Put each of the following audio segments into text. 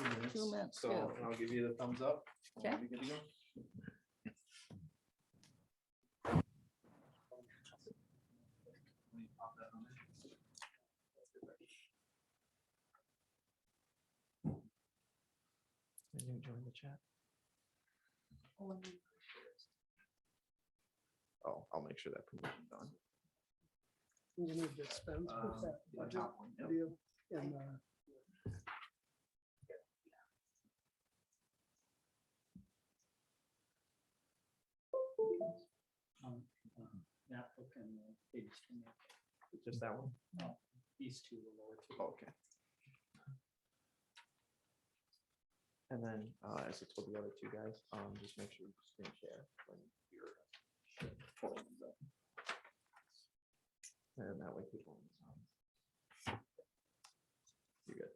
2 minutes. 2 minutes, So yeah. I'll give you the thumbs up. Okay. We'll be good to go. Pop that on there. Can you join the chat? Oh, I'll make sure that permission's on. You need to dispense with that Yeah, budget top one, yep. deal and, That book and the page to me. Just that one? No, these two, the lower two. Okay. And then, as I told the other two guys, just make sure you screen share when you're pulling these up. And that way people. You're good.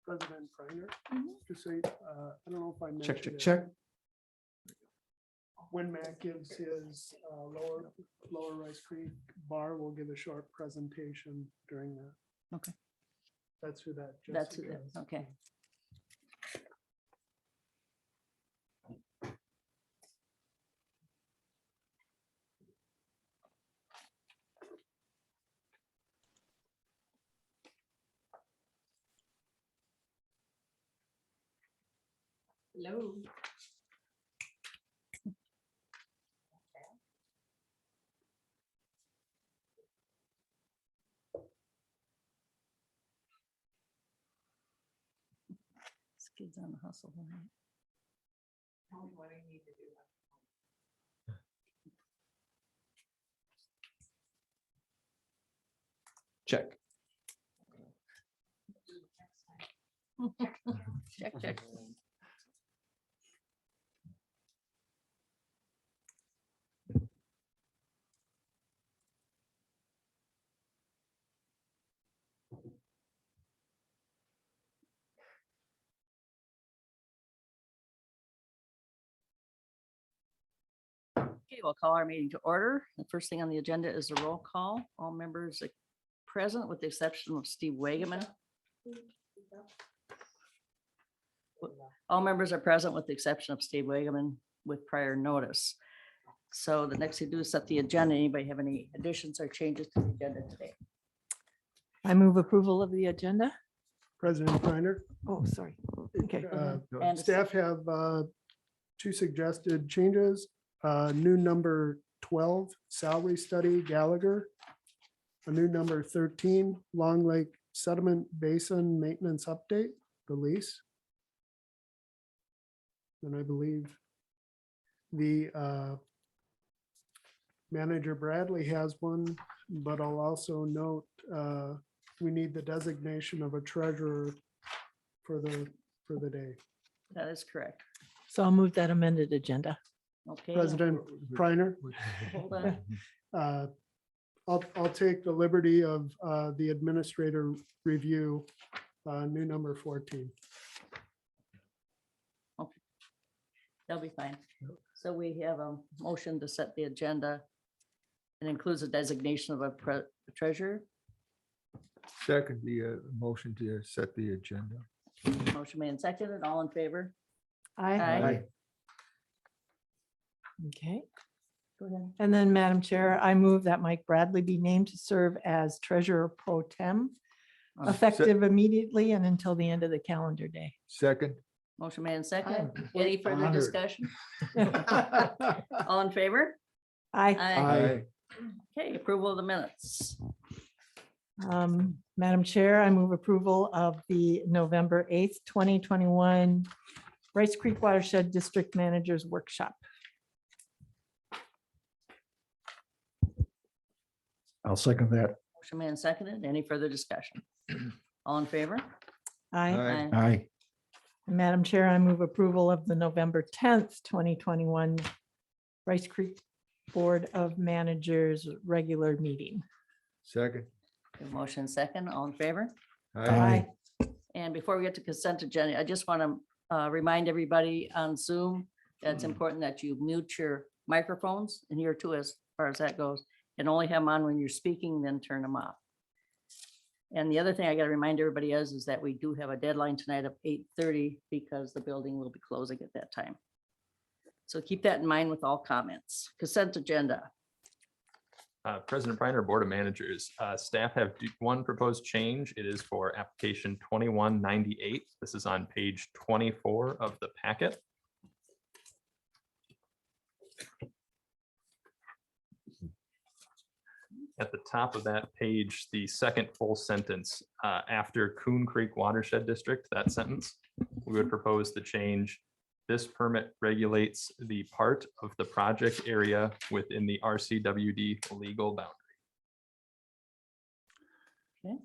President Reiner, Mhm. just say, I don't know if I mentioned. Check, check, it. check. When Matt gives his Lower Rice Creek Bar, we'll give a short presentation during that. Okay. That's who that. That's who Jessica that- is. okay. Hello. This kid's on the hustle. Right? Tell me what I need to do. Check. Check, check. Okay, we'll call our meeting to order. The first thing on the agenda is a roll call. All members are present with the exception of Steve Wagaman. All members are present with the exception of Steve Wagaman with prior notice. So the next thing to do is set the agenda. Anybody have any additions or changes to the agenda today? I move approval of the agenda. President Reiner. Oh, sorry. Okay. And Staff have two suggested changes. New number 12, salary study Gallagher. A new number 13, Long Lake Sediment Basin Maintenance Update, the lease. And I believe the manager Bradley has one, but I'll also note we need the designation of a treasurer for the day. that is correct. So I'll move that amended agenda. Okay. President Reiner, Hold on. I'll take the liberty of the administrator review, new number 14. That'll be fine. So we have a motion to set the agenda and includes a designation of a treasurer. Second, the motion to set the agenda. Motion made and seconded. All in favor? Aye. Okay. Go ahead. And then, Madam Chair, I move that Mike Bradley be named to serve as treasurer pro tem, effective immediately and until the end of the calendar day. Second. Motion made and seconded. Any further Honored. discussion? All in favor? Aye. Aye. Okay, approval of the minutes. Madam Chair, I move approval of the November 8th, 2021 Rice Creek Watershed District Managers Workshop. I'll second that. Motion made and seconded. Any further discussion? All in favor? Aye. Aye. Madam Chair, I move approval of the November 10th, 2021 Rice Creek Board of Managers regular meeting. Second. Motion second. All in favor? Aye. And before we get to consent agenda, I just want to remind everybody on Zoom That's important that you mute your microphones in here too, as far as that goes, and only have them on when you're speaking, then turn them off. And the other thing I gotta remind everybody is that we do have a deadline tonight of 8:30 because the building will be closing at that time. So keep that in mind with all comments. Consent agenda. President Briner, Board of Managers, staff have one proposed change. It is for application 2198. This is on page 24 of the packet. At the top of that page, the second full sentence after Coon Creek Watershed District, that sentence, we would propose the change. This permit regulates the part of the project area within the RCWD legal boundary.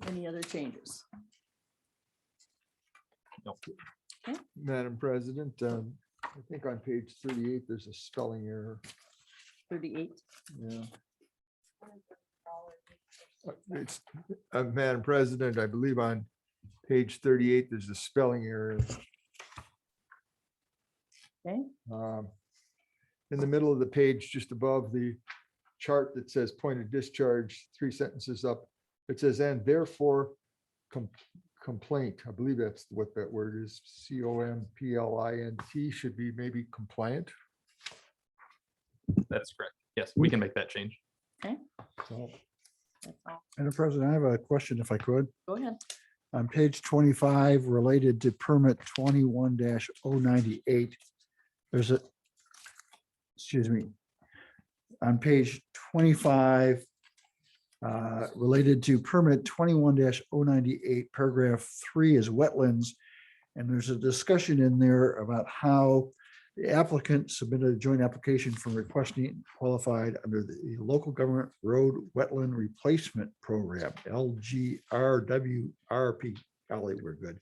Any other changes? No. Madam President, I think on page 38, there's a spelling error. 38. Yeah. It's, Madam President, I believe on page 38, there's a spelling error. Okay. In the middle of the page, just above the chart that says point of discharge, 3 sentences up, it says, and therefore complaint. I believe that's what that word is. COMPLINT should be maybe compliant. That's correct. Yes, we can make that change. Okay. So, That's all. Madam President, I have a question if I could. Go ahead. On page 25, related to permit 21-098, there's a, excuse me, on page 25, related to permit 21-098, paragraph 3 is wetlands. And there's a discussion in there about how the applicant submitted a joint application for requesting qualified under the Local Government Road Wetland Replacement Program, LGRWRP. Golly, we're good.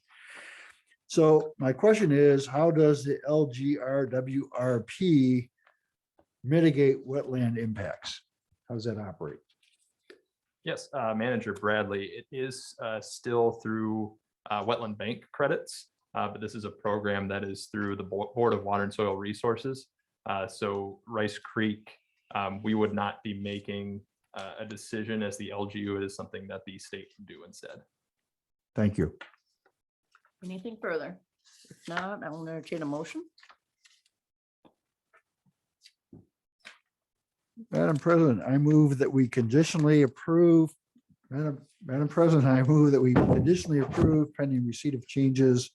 So my question is, how does the LGRWRP mitigate wetland impacts? How does that operate? Yes, Manager Bradley, it is still through wetland bank credits, but this is a program that is through the Board of Water and Soil Resources. So Rice Creek, we would not be making a decision as the LGU. It is something that the state can do instead. Thank you. Anything further? If not, I will entertain a motion. Madam President, I move that we conditionally approve. Madam President, I move that we conditionally approve pending receipt of changes.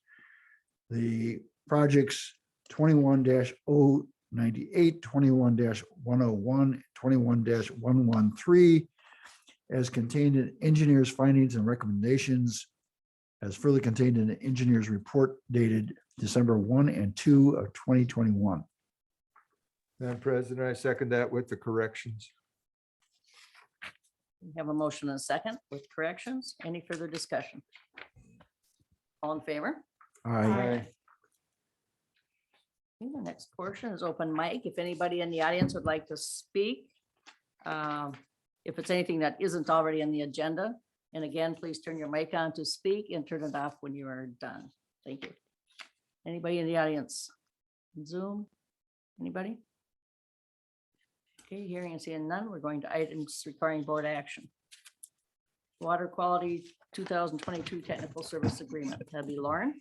The projects 21-098, 21-101, 21-113 as contained in engineers' findings and recommendations as further contained in the engineer's report dated December 1 and 2 of 2021. Madam President, I second that with the corrections. We have a motion and a second with corrections. Any further discussion? All in favor? Aye. Okay, the next portion is open mic. If anybody in the audience would like to speak, if it's anything that isn't already on the agenda, and again, please turn your mic on to speak and turn it off when you are done. Thank you. Anybody in the audience? Zoom? Anybody? Okay, hearing and seeing none, we're going to items requiring board action. Water quality 2022 technical service agreement. That'd be Lauren.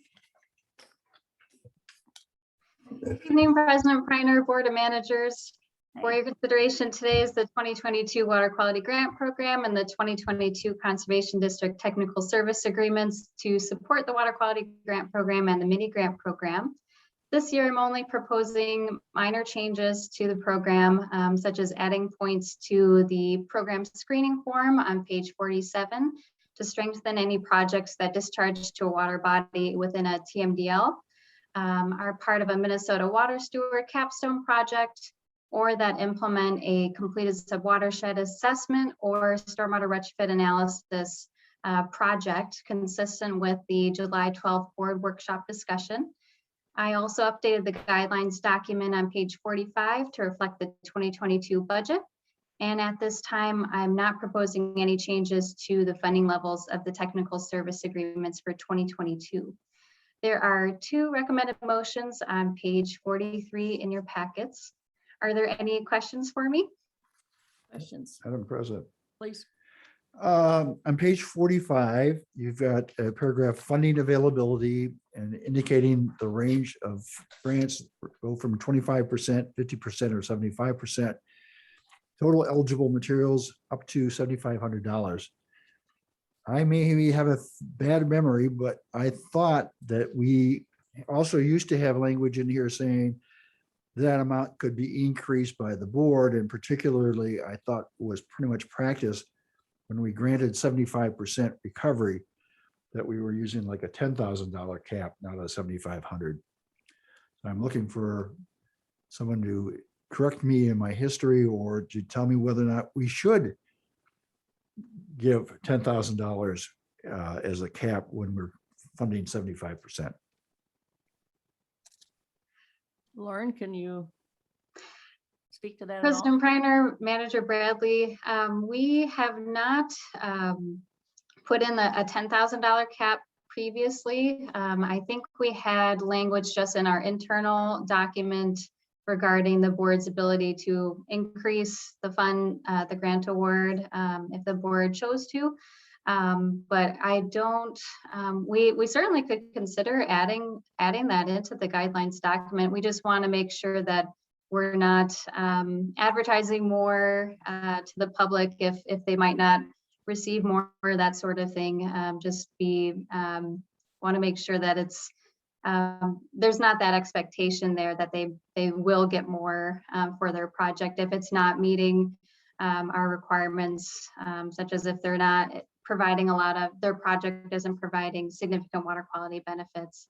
Good evening, President Briner, Board of Managers. For your consideration today is the 2022 Water Quality Grant Program and the 2022 Conservation District Technical Service Agreements to support the Water Quality Grant Program and the Mini Grant Program. This year, I'm only proposing minor changes to the program, such as adding points to the program screening form on page 47 to strengthen any projects that discharge to a water body within a TMDL, are part of a Minnesota Water Steward capstone project, or that implement a completed sub-watershed assessment or stormwater retrofit analysis project consistent with the July 12th board workshop discussion. I also updated the guidelines document on page 45 to reflect the 2022 budget. And at this time, I'm not proposing any changes to the funding levels of the technical service agreements for 2022. There are two recommended motions on page 43 in your packets. Are there any questions for me? Questions, Madam President. please? On page 45, you've got a paragraph funding availability and indicating the range of grants go from 25%, 50%, or 75%. Total eligible materials up to $7,500. I may have a bad memory, but I thought that we also used to have language in here saying that amount could be increased by the board, and particularly I thought was pretty much practice when we granted 75% recovery, that we were using like a $10,000 cap, not a 7,500. I'm looking for someone to correct me in my history or to tell me whether or not we should give $10,000 as a cap when we're funding 75%. Lauren, can you speak to that at all? President Priner, Manager Bradley, we have not put in a $10,000 cap previously. I think we had language just in our internal document regarding the board's ability to increase the fund, the grant award, if the board chose to. But I don't, we certainly could consider adding that into the guidelines document. We just want to make sure that we're not advertising more to the public if they might not receive more, that sort of thing. Just want to make sure that it's there's not that expectation there that they will get more for their project if it's not meeting our requirements, such as if they're not providing a lot of, their project isn't providing significant water quality benefits.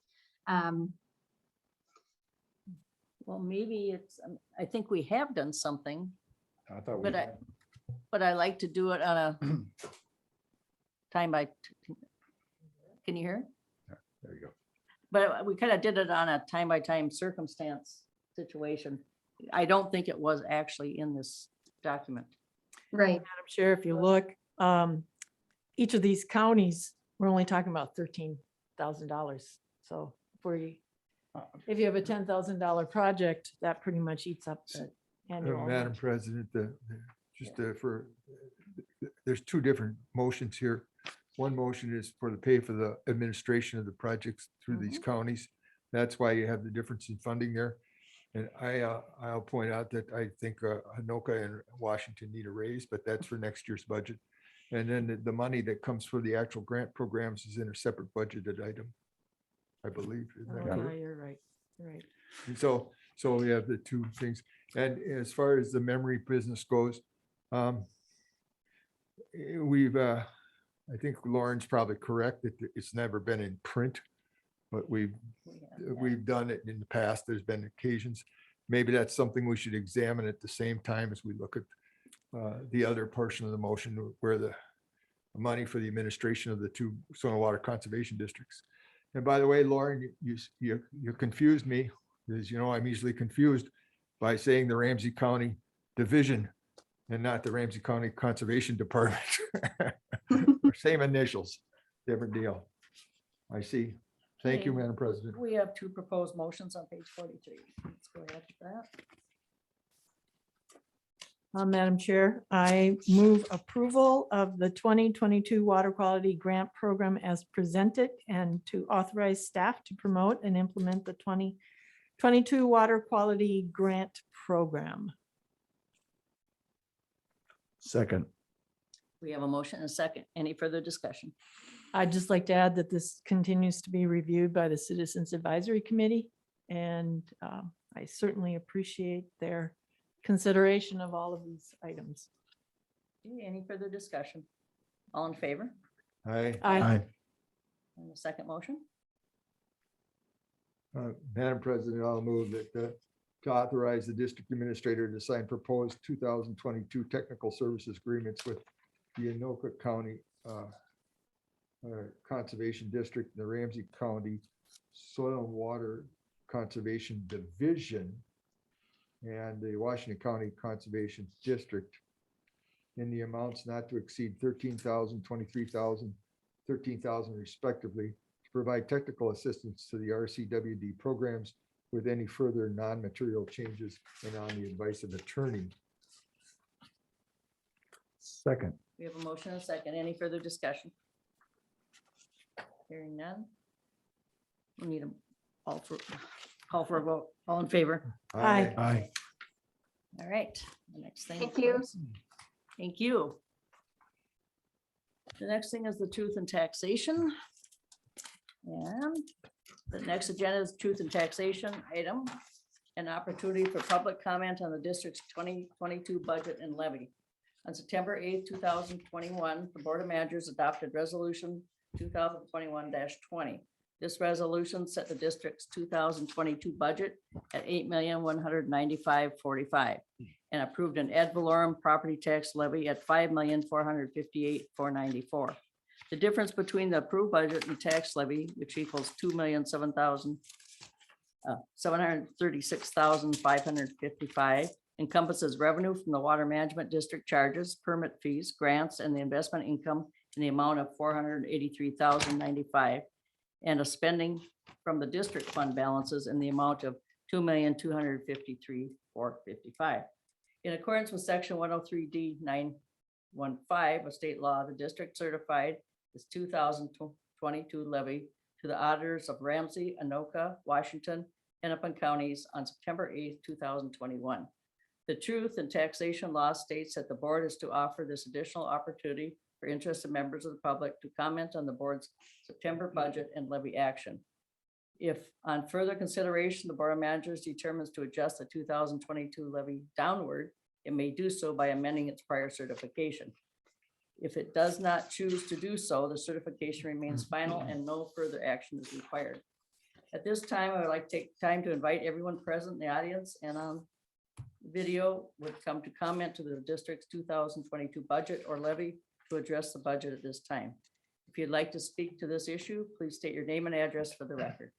Well, maybe it's, I think we have done something, I thought but I like to do it on a time by, can you hear? there you go. But we kind of did it on a time by time circumstance situation. I don't think it was actually in this document. Right. Madam Chair, if you look, each of these counties, we're only talking about $13,000. So if you have a $10,000 project, that pretty much eats up the annual. Madam President, there's two different motions here. One motion is for the pay for the administration of the projects through these counties. That's why you have the difference in funding there. And I'll point out that I think Anoka and Washington need a raise, but that's for next year's budget. And then the money that comes for the actual grant programs is in a separate budgeted item, I believe. Isn't that Oh, correct? yeah, you're right. You're right. And so we have the two things. And as far as the memory business goes, I think Lauren's probably correct that it's never been in print, but we've done it in the past. There's been occasions. Maybe that's something we should examine at the same time as we look at the other portion of the motion where the money for the administration of the two soil and water conservation districts. And by the way, Lauren, you confused me, because I'm easily confused by saying the Ramsey County Division and not the Ramsey County Conservation Department. Same initials, different deal. I see. Thank you, Okay. Madam President. We have two proposed motions on page 43. Let's go ahead with that. Madam Chair, I move approval of the 2022 Water Quality Grant Program as presented and to authorize staff to promote and implement the 2022 Water Quality Grant Program. Second. We have a motion and a second. Any further discussion? I'd just like to add that this continues to be reviewed by the Citizens Advisory Committee, and I certainly appreciate their consideration of all of these items. Okay, any further discussion? All in favor? Aye. Aye. And the second motion? Madam President, I'll move that to authorize the district administrator to sign proposed 2022 technical services agreements with the Anoka County Conservation District, the Ramsey County Soil and Water Conservation Division, and the Washington County Conservation District in the amounts not to exceed $13,000, $23,000, $13,000 respectively, to provide technical assistance to the RCWD programs with any further non-material changes and on the advice of attorney. Second. We have a motion and a second. Any further discussion? Hearing none. We need a call for a vote. All in favor? Aye. Aye. All right. The next thing. Thank you. please. Thank you. The next thing is the truth and taxation. And the next agenda is truth and taxation item. An opportunity for public comment on the district's 2022 budget and levy. On September 8th, 2021, the Board of Managers adopted Resolution 2021-20. This resolution set the district's 2022 budget at $8,195,455 and approved an ad valorem property tax levy at $5,458,494. The difference between the approved budget and tax levy, which equals $2,736,555, encompasses revenue from the water management district charges, permit fees, grants, and the investment income in the amount of $483,095, and a spending from the district fund balances in the amount of $2,253,455. In accordance with section 103D 915 of state law, the district certified its 2022 levy to the auditors of Ramsey, Anoka, Washington, Hennepin counties on September 8th, 2021. The truth and taxation law states that the board is to offer this additional opportunity for interested members of the public to comment on the board's September budget and levy action. If on further consideration, the Board of Managers determines to adjust the 2022 levy downward, it may do so by amending its prior certification. If it does not choose to do so, the certification remains final and no further action is required. At this time, I would like to take time to invite everyone present in the audience and on video would come to comment to the district's 2022 budget or levy to address the budget at this time. If you'd like to speak to this issue, please state your name and address for the record.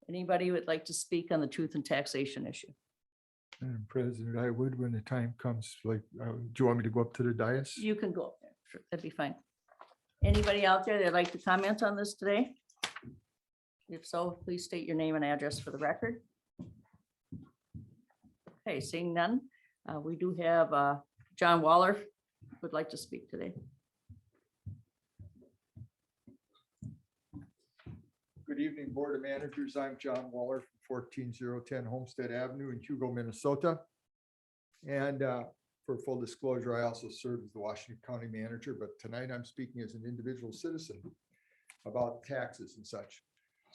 Anybody who would like to speak on the truth and taxation issue? Madam President, I would when the time comes, like, do you want me to go up to the dais? You can go up there. Sure, that'd be fine. Anybody out there that'd like to comment on this today? If so, please state your name and address for the record. Okay, seeing none, we do have John Waller would like to speak today. Good evening, Board of Managers. I'm John Waller from 14010 Homestead Avenue in Hugo, Minnesota. And for full disclosure, I also serve as the Washington County Manager, but tonight I'm speaking as an individual citizen about taxes and such.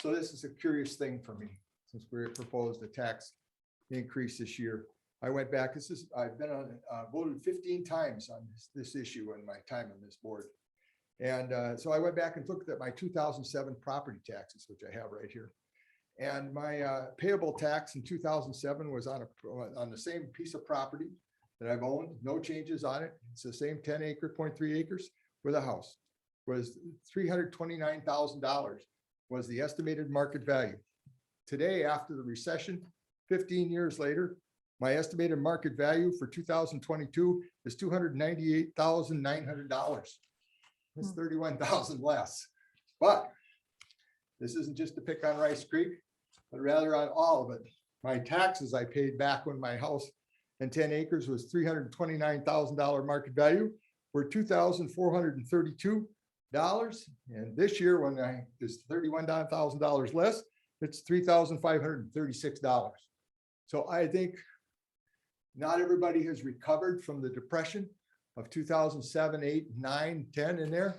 So this is a curious thing for me, since we proposed a tax increase this year. I went back, I've been on, voted 15 times on this issue in my time on this board. And so I went back and looked at my 2007 property taxes, which I have right here. And my payable tax in 2007 was on the same piece of property that I've owned, no changes on it. It's the same 0.3 acres with a house. Was $329,000 was the estimated market value. Today, after the recession, 15 years later, my estimated market value for 2022 is $298,900. It's 31,000 less. But this isn't just to pick on Rice Creek, but rather on all of it. My taxes I paid back when my house and 10 acres was $329,000 market value were $2,432. And this year, when it's $31,000 less, it's $3,536. So I think not everybody has recovered from the depression of 2007, 8, 9, 10 in there.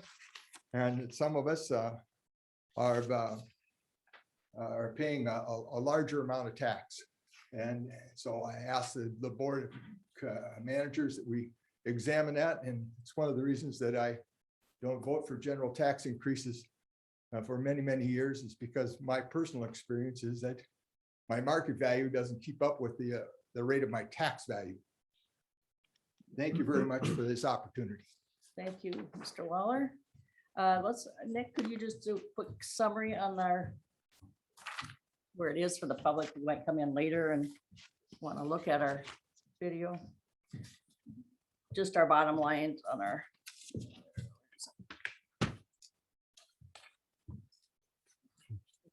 And some of us are paying a larger amount of tax. And so I asked the board managers that we examine that. And it's one of the reasons that I don't vote for general tax increases for many, many years, is because my personal experience is that my market value doesn't keep up with the rate of my tax value. Thank you very much for this opportunity. Thank you, Mr. Waller. Nick, could you just do a quick summary on where it is for the public who might come in later and want to look at our video? Just our bottom lines on our.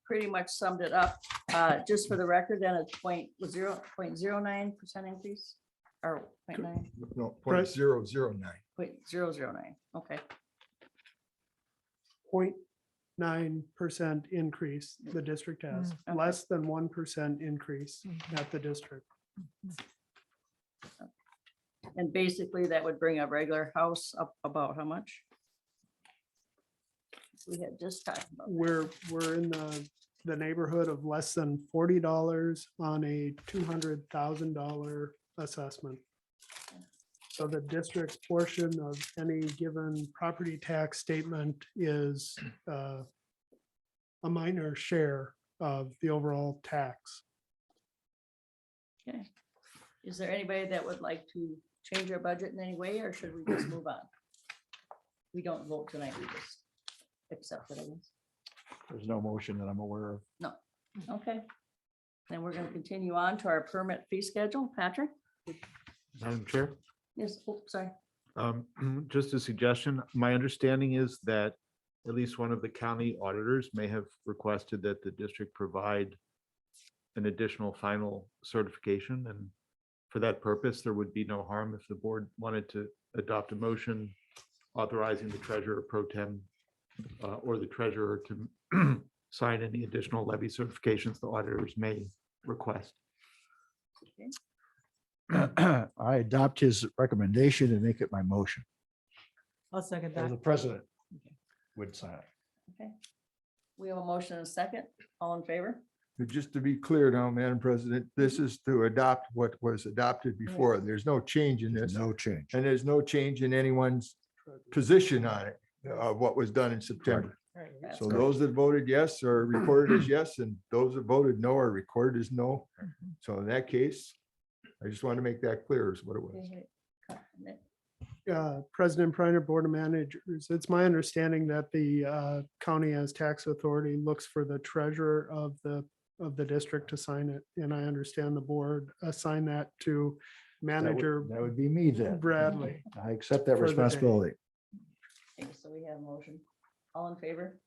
pretty much summed it up. Just for the record, then it's 0.09% increase or 0.9, No, Right. 0.009. 0.009. Okay, 0.9% increase the district has, Okay. less than 1% increase at the district. and basically that would bring a regular house up about how much? We had just talked about. We're in the neighborhood of less than $40 on a $200,000 assessment. So the district portion of any given property tax statement is a minor share of the overall tax. Okay. Is there anybody that would like to change our budget in any way, or should we just move on? We don't vote tonight, we just accept it, I guess. There's no motion that I'm aware of. Okay. Then we're gonna continue on to our permit fee schedule. Patrick? Madam Chair, Yes, oh, sorry. just a suggestion. My understanding is that at least one of the county auditors may have requested that the district provide an additional final certification. And for that purpose, there would be no harm if the board wanted to adopt a motion authorizing the treasurer pro tem or the treasurer to sign any additional levy certifications the auditors may request. I adopt his recommendation and make it my motion. I'll second As that. the president would sign. Okay. We have a motion and a second. All in favor? Just to be clear now, Madam President, this is to adopt what was adopted before. There's no change in this. No change. And there's no change in anyone's position on it, what was done in September. That's So correct. those that voted yes are recorded as yes, and those that voted no are recorded as no. So in that case, I just want to make that clear is what it was. President Priner, Board of Managers, it's my understanding that the county as tax authority looks for the treasurer of the district to sign it. And I understand the board assigned that to manager That would be me then. Bradley. I accept that For the day. responsibility. Okay, so we have a motion. All in favor?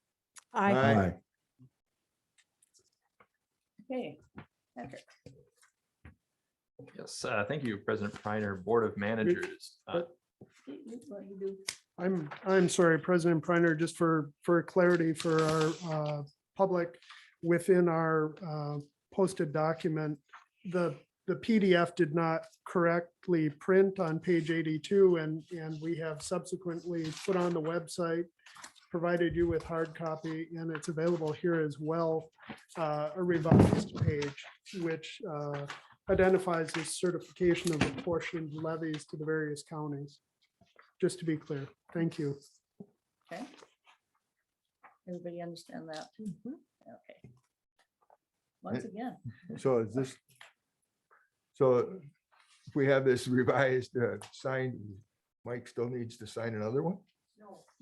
I, Aye. Okay. Patrick. Yes, thank you, President Priner, Board of Managers. What you do? I'm sorry, President Priner, just for clarity for our public, within our posted document, the PDF did not correctly print on page 82, and we have subsequently put on the website, provided you with hard copy, and it's available here as well, a revised page, which identifies the certification of apportioned levies to the various counties. Just to be clear. Thank you. Okay. Everybody understand that? Okay. Once again, So is this, so if we have this revised, signed, Mike still needs to sign another one?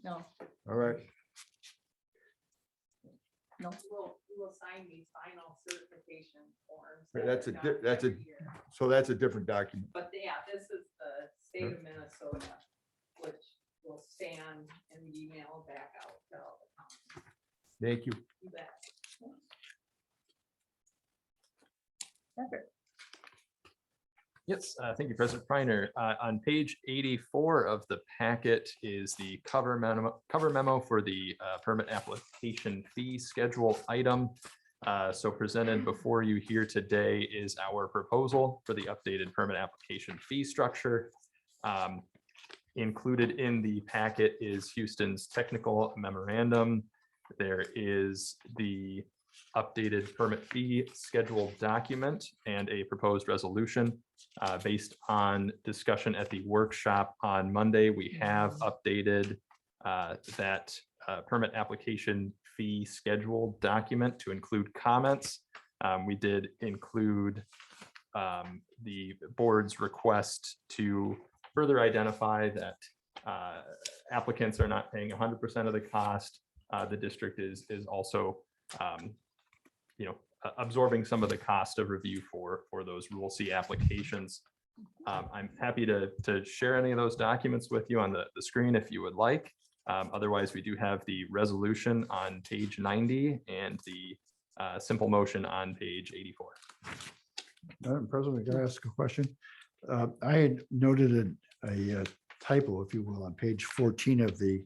no, All right. no. We'll sign these final certification forms. Right, that that's are a done that's a- every year. So that's a different document. But yeah, this is the state of Minnesota, which will scan and email back out to all the counties. Thank you. You bet. Patrick. Yes, thank you, President Priner. On page 84 of the packet is the cover memo for the permit application fee schedule item. So presented before you here today is our proposal for the updated permit application fee structure. Included in the packet is Houston's technical memorandum. There is the updated permit fee schedule document and a proposed resolution. Based on discussion at the workshop on Monday, we have updated that permit application fee schedule document to include comments. We did include the board's request to further identify that applicants are not paying 100% of the cost. The district is also absorbing some of the cost of review for those Rule C applications. I'm happy to share any of those documents with you on the screen if you would like. Otherwise, we do have the resolution on page 90 and the simple motion on page 84. Madam President, can I ask a question? I had noted a typo, if you will, on page 14 of the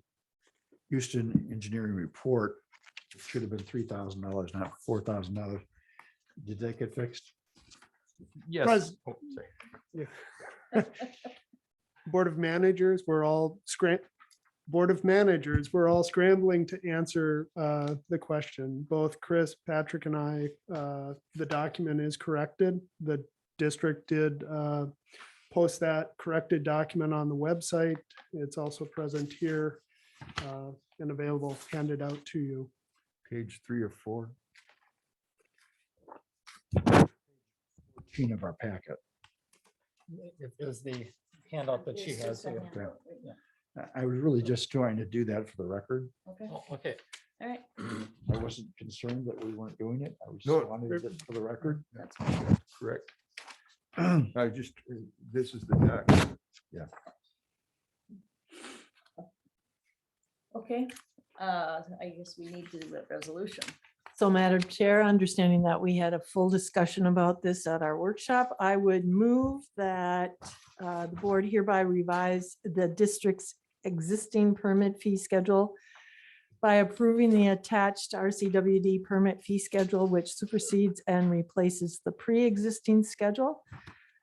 Houston Engineering Report. It should have been $3,000, not $4,000. Did that get fixed? Yes. Pres- Oh, sorry. Board of Managers, we're all scrambling to answer the question. Both Chris, Patrick, and I, the document is corrected. The district did post that corrected document on the website. It's also present here and available, handed out to you. Page 3 or 4. 14 of our packet. If there's the handout that she has here. I was really just trying to do that for the record. Okay, Oh, okay. all right. I wasn't concerned that we weren't doing it. I was No. just wanted it for the record. That's fine. Correct. I just, this is the doc. Okay, I guess we need to do a resolution. So Madam Chair, understanding that we had a full discussion about this at our workshop, I would move that the board hereby revise the district's existing permit fee schedule by approving the attached RCWD permit fee schedule, which supersedes and replaces the pre-existing schedule.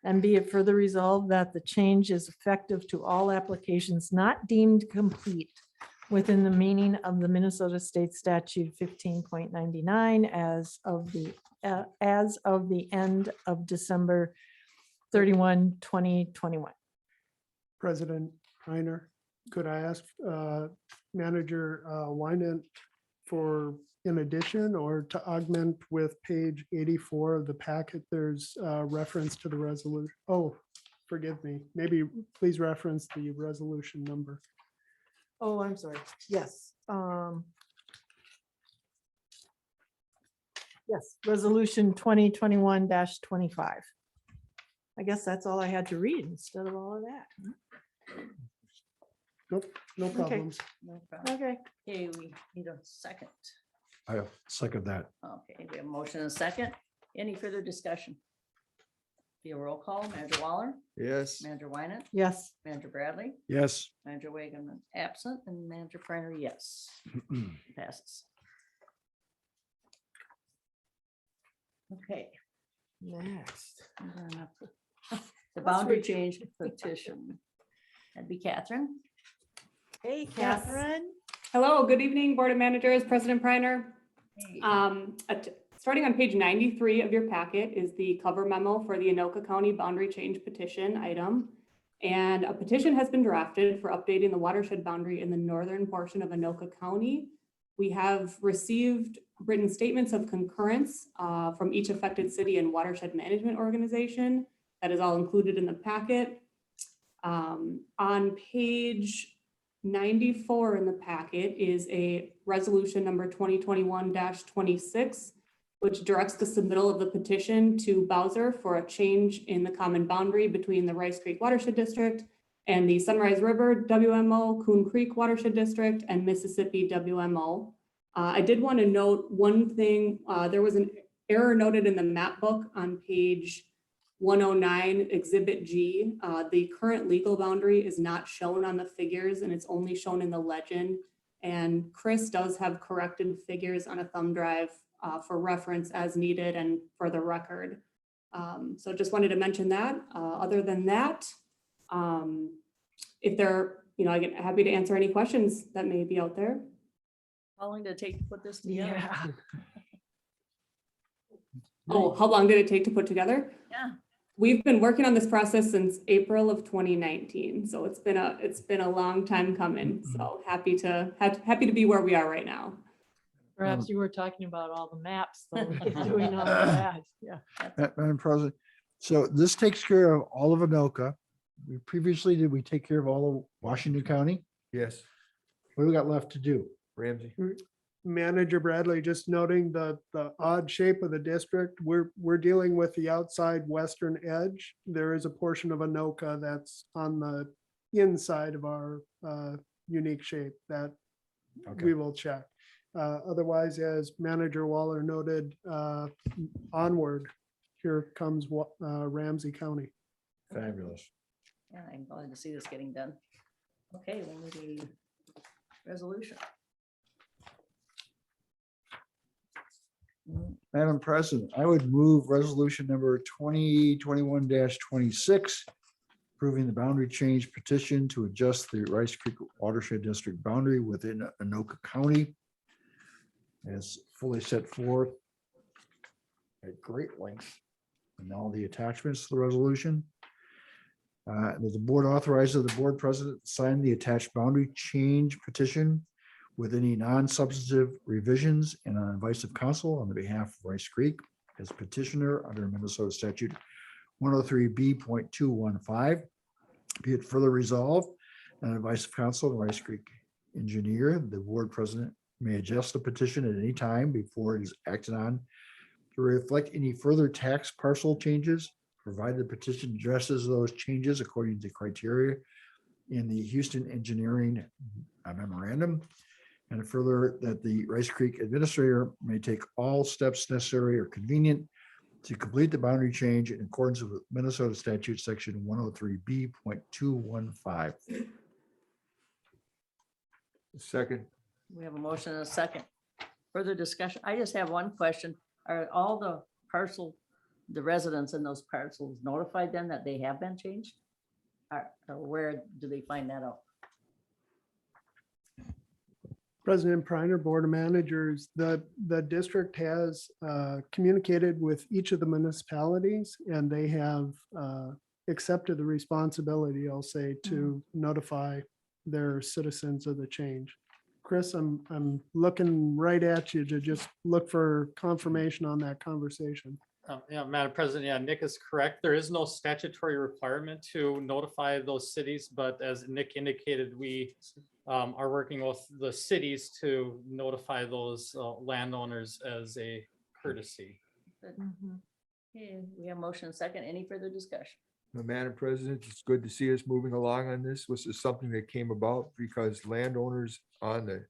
And be it further resolved that the change is effective to all applications not deemed complete within the meaning of the Minnesota State Statute 15.99 as of the end of December 31, 2021. President Reiner, could I ask Manager Wynant for, in addition, or to augment with page 84 of the packet, there's reference to the resolution. Oh, forgive me. Maybe please reference the resolution number. Oh, I'm sorry. Yes. Yes, resolution 2021-25. I guess that's all I had to read instead of all of that. Nope, no problems. No problem. Okay. Okay, we need a second. I second that. Okay, we have a motion and a second. Any further discussion? Be a roll call. Manager Waller, Yes. Manager Wynant, Yes. Manager Bradley, Yes. Manager Wageman absent, and Manager Priner, yes. Passes. Okay. Next. and then up to- The boundary change petition. That'd be Catherine. Hey, Yes. Catherine. Hello, good evening, Board of Managers, President Priner. Starting on page 93 of your packet is the cover memo for the Anoka County boundary change petition item. And a petition has been drafted for updating the watershed boundary in the northern portion of Anoka County. We have received written statements of concurrence from each affected city and watershed management organization. That is all included in the packet. On page 94 in the packet is a resolution number 2021-26, which directs the submittal of the petition to Bowser for a change in the common boundary between the Rice Creek Watershed District and the Sunrise River WMO, Coon Creek Watershed District, and Mississippi WMO. I did want to note one thing. There was an error noted in the map book on page 109, Exhibit G. The current legal boundary is not shown on the figures, and it's only shown in the legend. And Chris does have corrected figures on a thumb drive for reference as needed and for the record. So just wanted to mention that. Other than that, if there, I get happy to answer any questions that may be out there. How long did it take to put this together? Yeah. Oh, how long did it take to put together? Yeah. We've been working on this process since April of 2019. So it's been a long time coming. So happy to be where we are right now. Perhaps you were talking about all the maps, though, doing all of that. Yeah. Madam President, so this takes care of all of Anoka. Did we take care of all of Washington County? Yes. What do we got left to do? Ramsey. Manager Bradley, just noting the odd shape of the district, we're dealing with the outside western edge. There is a portion of Anoka that's on the inside of our unique shape that Okay. we will check. Otherwise, as Manager Waller noted, onward, here comes Ramsey County. Fabulous. Yeah, I'm glad to see this getting done. Okay, we'll need a resolution. Madam President, I would move resolution number 2021-26, approving the boundary change petition to adjust the Rice Creek Watershed District boundary within Anoka County as fully set forth at great length and all the attachments to the resolution. That the board authorizes the board president to sign the attached boundary change petition with any non-substantive revisions and on advice of counsel on the behalf of Rice Creek as petitioner under Minnesota statute 103B.215. Be it further resolved on advice of counsel and Rice Creek engineer, the board president may adjust the petition at any time before it is acted on to reflect any further tax parcel changes, provided the petition addresses those changes according to criteria in the Houston Engineering memorandum. And further, that the Rice Creek administrator may take all steps necessary or convenient to complete the boundary change in accordance with Minnesota statute section 103B.215. Second. We have a motion and a second. Further discussion. I just have one question. Are all the the residents in those parcels notified then that they have been changed? Or where do they find that out? President Priner, Board of Managers, the district has communicated with each of the municipalities, and they have accepted the responsibility, I'll say, to notify their citizens of the change. Chris, I'm looking right at you to just look for confirmation on that conversation. Yeah, Madam President, yeah, Nick is correct. There is no statutory requirement to notify those cities, but as Nick indicated, we are working with the cities to notify those landowners as a courtesy. Okay, we have motion and second. Any further discussion? Madam President, it's good to see us moving along on this. This is something that came about because landowners on the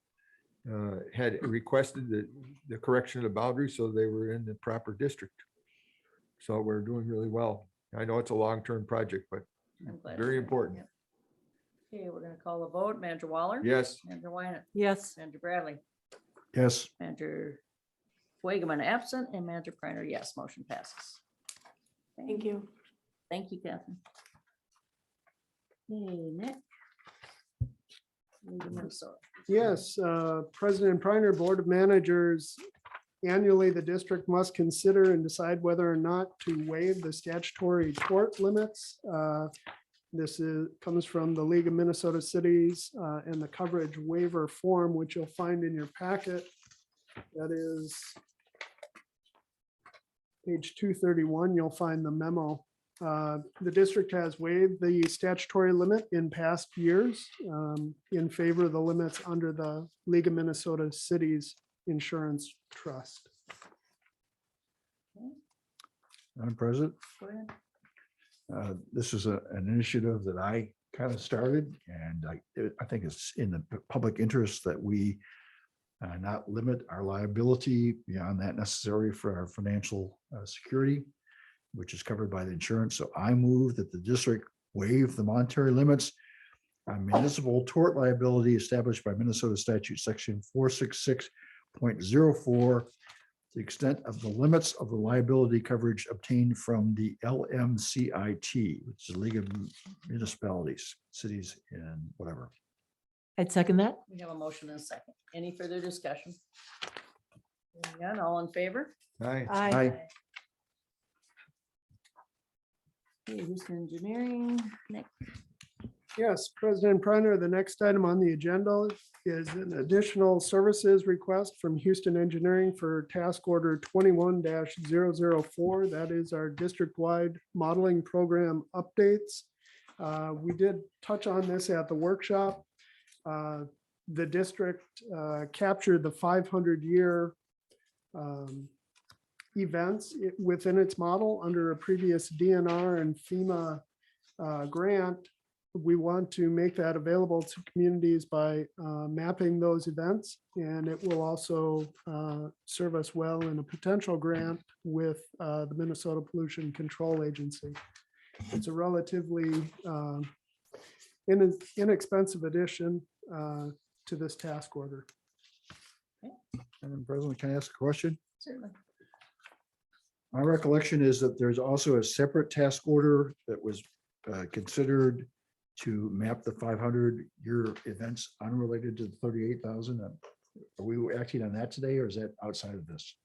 had requested the correction of the boundary, so they were in the proper district. So we're doing really well. I know it's a long-term project, but I'm glad. very important. Okay, we're gonna call a vote. Manager Waller? Yes. Manager Wynant? Yes. Manager Bradley? Yes. Manager Wageman absent and Manager Priner, yes, motion passes. Thank you. Thank you, Catherine. Hey, Nick. League of Minnesota. Yes, President Priner, Board of Managers, annually, the district must consider and decide whether or not to waive the statutory tort limits. This comes from the League of Minnesota Cities and the coverage waiver form, which you'll find in your packet. That is page 231. You'll find the memo. The district has waived the statutory limit in past years in favor of the limits under the League of Minnesota Cities Insurance Trust. Madam President, Go ahead. this is an initiative that I kind of started, and I think it's in the public interest that we not limit our liability beyond that necessary for our financial security, which is covered by the insurance. So I move that the district waive the monetary limits on municipal tort liability established by Minnesota statute section 466.04 to the extent of the limits of the liability coverage obtained from the LMCIT, which is the League of Municipalities, Cities, and whatever. I'd second that. We have a motion and a second. Any further discussion? Hearing none, all in favor? Aye. Aye. Okay, Houston Engineering, Nick. Yes, President Priner, the next item on the agenda is an additional services request from Houston Engineering for task order 21-004. That is our district-wide modeling program updates. We did touch on this at the workshop. The district captured the 500-year events within its model under a previous DNR and FEMA grant. we want to make that available to communities by mapping those events. And it will also serve us well in a potential grant with the Minnesota Pollution Control Agency. It's a relatively inexpensive addition to this task order. Madam President, can I ask a question? Certainly. My recollection is that there's also a separate task order that was considered to map the 500-year events unrelated to the 38,000. Are we acting on that today, or is that outside of this?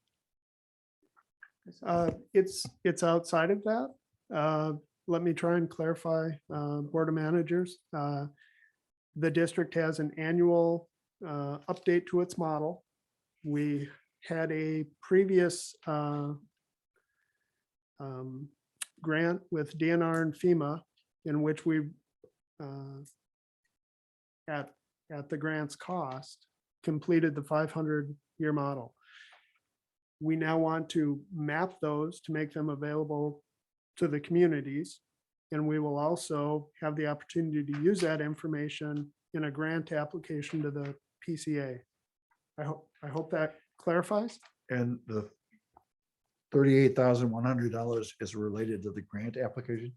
It's outside of that. Let me try and clarify, Board of Managers. The district has an annual update to its model. We had a previous grant with DNR and FEMA in which we, at the grant's cost, completed the 500-year model. We now want to map those to make them available to the communities. And we will also have the opportunity to use that information in a grant application to the PCA. I hope that clarifies. And the $38,100 is related to the grant application?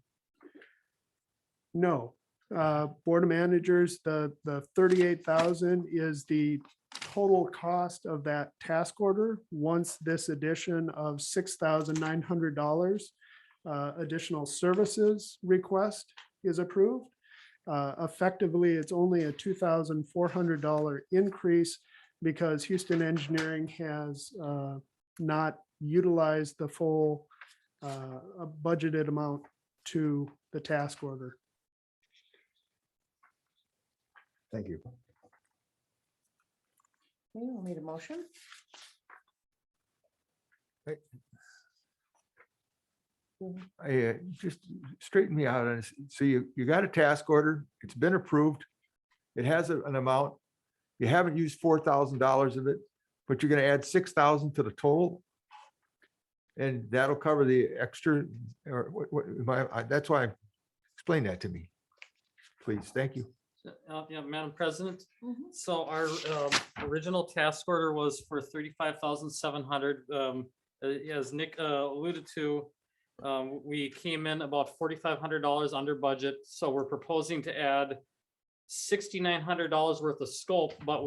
No, Board of Managers, the 38,000 is the total cost of that task order once this addition of $6,900 additional services request is approved. Effectively, it's only a $2,400 increase because Houston Engineering has not utilized the full budgeted amount to the task order. Thank you. Okay, we'll need a motion. Just straighten me out on this. So you got a task order, it's been approved. It has an amount. You haven't used $4,000 of it, but you're gonna add 6,000 to the total. And that'll cover the extra, or that's why, explain that to me, please. Thank you. Yeah, Madam President. Mhm. So our original task order was for 35,700. As Nick alluded to, we came in about $4,500 under budget. So we're proposing to add $6,900 worth of scope, but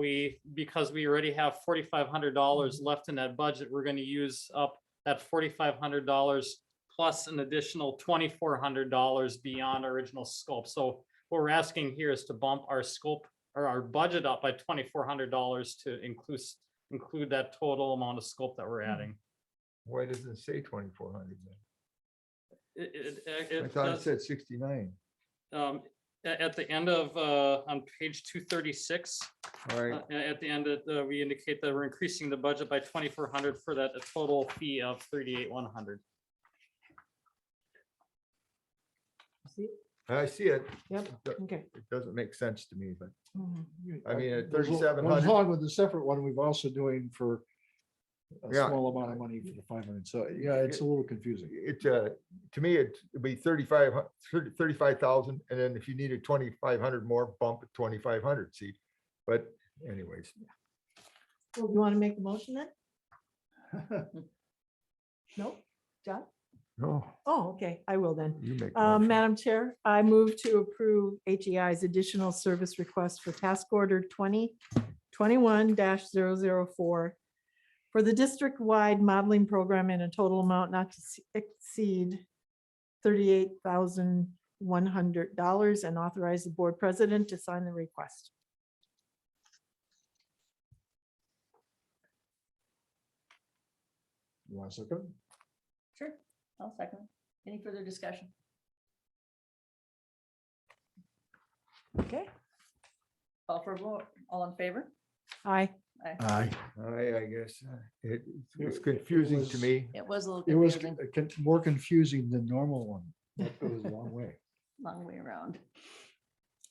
because we already have $4,500 left in that budget, we're going to use up that $4,500 plus an additional $2,400 beyond our original scope. So what we're asking here is to bump our scope or our budget up by $2,400 to include that total amount of scope that we're adding. Why doesn't it say 2,400 then? I It thought it does, said 69. at the end of, on page 236, All right, at the end, we indicate that we're increasing the budget by 2,400 for that a total fee of 38,100. See? I see it. Yep, It okay. doesn't make sense to me, but Mhm. I mean, at Goes 3,700. along with the separate one, we've also doing for a Yeah. small amount of money for the 500. So yeah, it's a little confusing. It, to me, it'd be 35,000, and then if you needed 2,500 more, bump it 2,500, see? But anyways, Well, you want to make the motion then? No, John? no, Oh, okay, I will then. you make. the motion. Madam Chair, I move to approve HEI's additional service request for task order 2021-004 for the district-wide modeling program in a total amount not to exceed $38,100 and authorize the board president to sign the request. You want a second? Sure, I'll second. Any further discussion? Okay, Call for a vote. All in favor? aye. Aye. I guess it's confusing to me. It was a little It was confusing, more confusing than normal one. That goes a long way. long way around.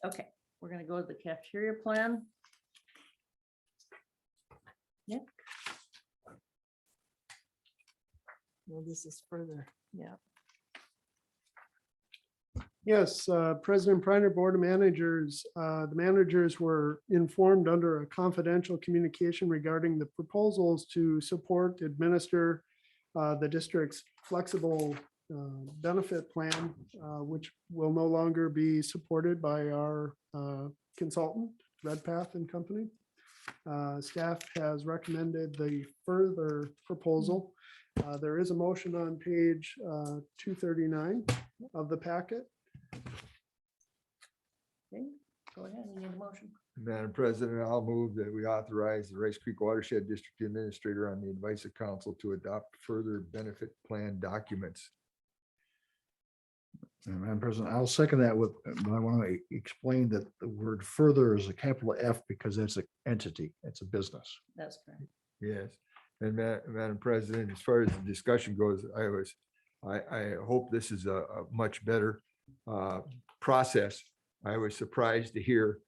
Okay, we're gonna go to the cafeteria plan. Nick? Well, this is further, yeah. Yes, President Priner, Board of Managers, the managers were informed under a confidential communication regarding the proposals to support, administer the district's flexible benefit plan, which will no longer be supported by our consultant, Redpath and Company. Staff has recommended the further proposal. There is a motion on page 239 of the packet. Okay, go ahead, we need a motion. Madam President, I'll move that we authorize the Rice Creek Watershed District Administrator on the advice of council to adopt further benefit plan documents. Madam President, I'll second that with, but I want to explain that the word further is a capital F because that's an entity, it's a business. That's correct. Yes, and Madam President, as far as the discussion goes, I hope this is a much better process. I was surprised to hear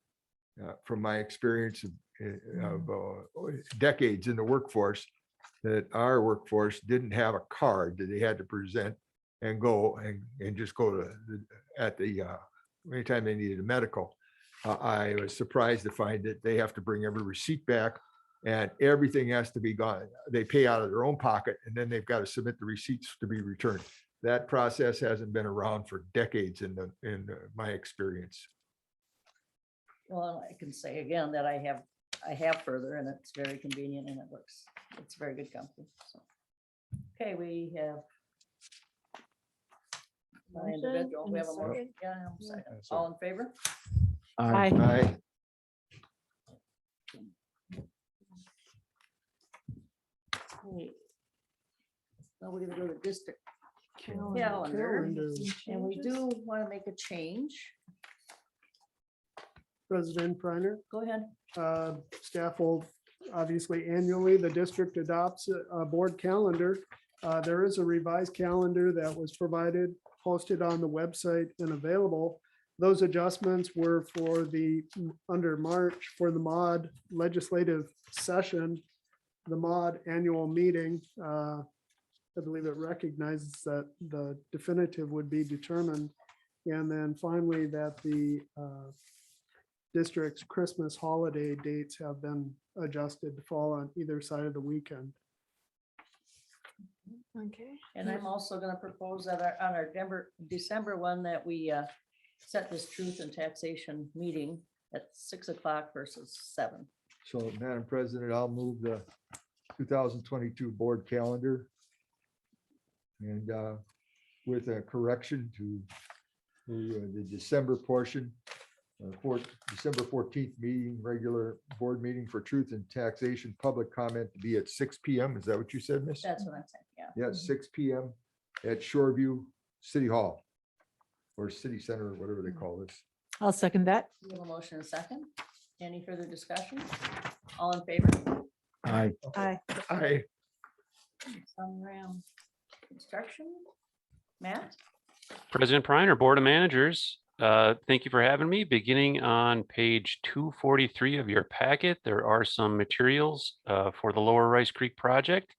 from my experience of decades in the workforce that our workforce didn't have a card that they had to present and go and just go to at the anytime they needed a medical. I was surprised to find that they have to bring every receipt back and everything has to be gone. They pay out of their own pocket and then they've got to submit the receipts to be returned. That process hasn't been around for decades in my experience. Well, I can say again that I have further and it's very convenient and it works. It's a very good company. So, okay, we have an individual. We have a motion. Yeah, I'm second. All in favor? Aye. Aye. Okay. Now we're gonna go to district Calendar. calendar, and we do want to make a change. President Priner. Go ahead. Staff will, obviously annually, the district adopts a board calendar. There is a revised calendar that was provided, posted on the website and available. Those adjustments were for under March for the MOD legislative session, the MOD annual meeting. I believe it recognizes that the definitive would be determined. And then finally, that the district's Christmas holiday dates have been adjusted to fall on either side of the weekend. Okay. And I'm also going to propose that on our December one that we set this truth and taxation meeting at 6 o'clock versus 7. So Madam President, I'll move the 2022 board calendar. And with a correction to the December portion, December 14th meeting, regular board meeting for truth and taxation, public comment to be at 6 p.m. Is that what you said, Miss? That's what I'm saying, yeah. Yes, 6 p.m. at Shoreview City Hall or City Center, or whatever they call this. I'll second that. We have a motion and a second. Any further discussion? All in favor? Aye. Aye. Aye. Sunram Construction. Matt? President Priner, Board of Managers, thank you for having me. Beginning on page 243 of your packet, there are some materials for the Lower Rice Creek project.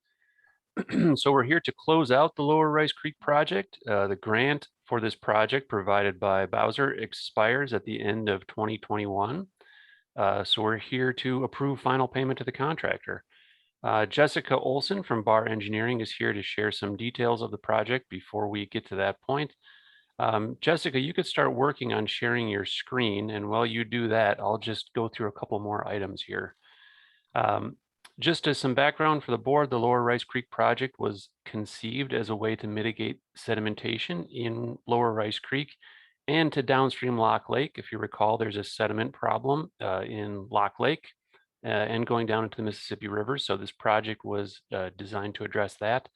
So we're here to close out the Lower Rice Creek project. The grant for this project provided by Bowser expires at the end of 2021. So we're here to approve final payment to the contractor. Jessica Olson from Bar Engineering is here to share some details of the project before we get to that point. Jessica, you could start working on sharing your screen, and while you do that, I'll just go through a couple more items here. Just as some background for the board, the Lower Rice Creek project was conceived as a way to mitigate sedimentation in Lower Rice Creek and to downstream Lock Lake. If you recall, there's a sediment problem in Lock Lake and going down into the Mississippi River. So this project was designed to address that.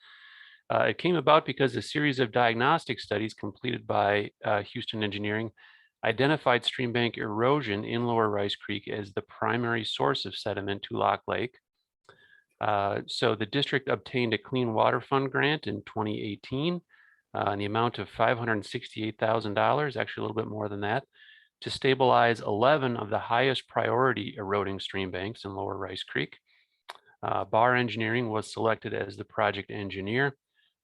It came about because a series of diagnostic studies completed by Houston Engineering identified stream bank erosion in Lower Rice Creek as the primary source of sediment to Lock Lake. So the district obtained a Clean Water Fund grant in 2018 in the amount of $568,000, actually a little bit more than that, to stabilize 11 of the highest priority eroding stream banks in Lower Rice Creek. Bar Engineering was selected as the project engineer.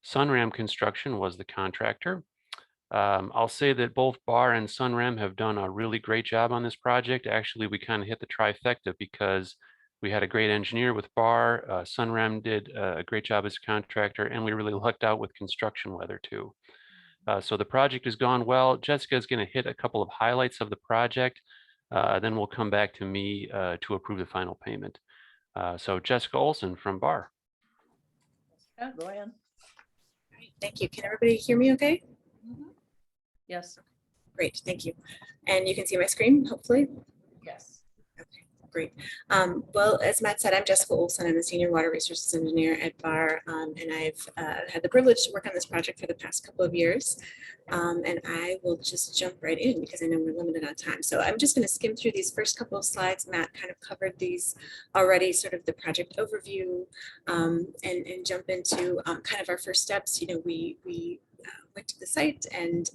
Sunram Construction was the contractor. I'll say that both Bar and Sunrem have done a really great job on this project. Actually, we kind of hit the trifecta because we had a great engineer with Bar. Sunrem did a great job as a contractor, and we really lucked out with construction weather too. So the project has gone well. Jessica is going to hit a couple of highlights of the project. Then we'll come back to me to approve the final payment. So Jessica Olson from Bar. Yeah, go ahead. All right, thank you. Can everybody hear me okay? Yes. Great, thank you. And you can see my screen, hopefully? Yes. Okay, great. Well, as Matt said, I'm Jessica Olson. I'm a senior water resources engineer at Bar, and I've had the privilege to work on this project for the past couple of years. And I will just jump right in because I know we're limited on time. So I'm just going to skim through these first couple of slides. Matt kind of covered these already, sort of the project overview, and jump into kind of our first steps. You know, we went to the site and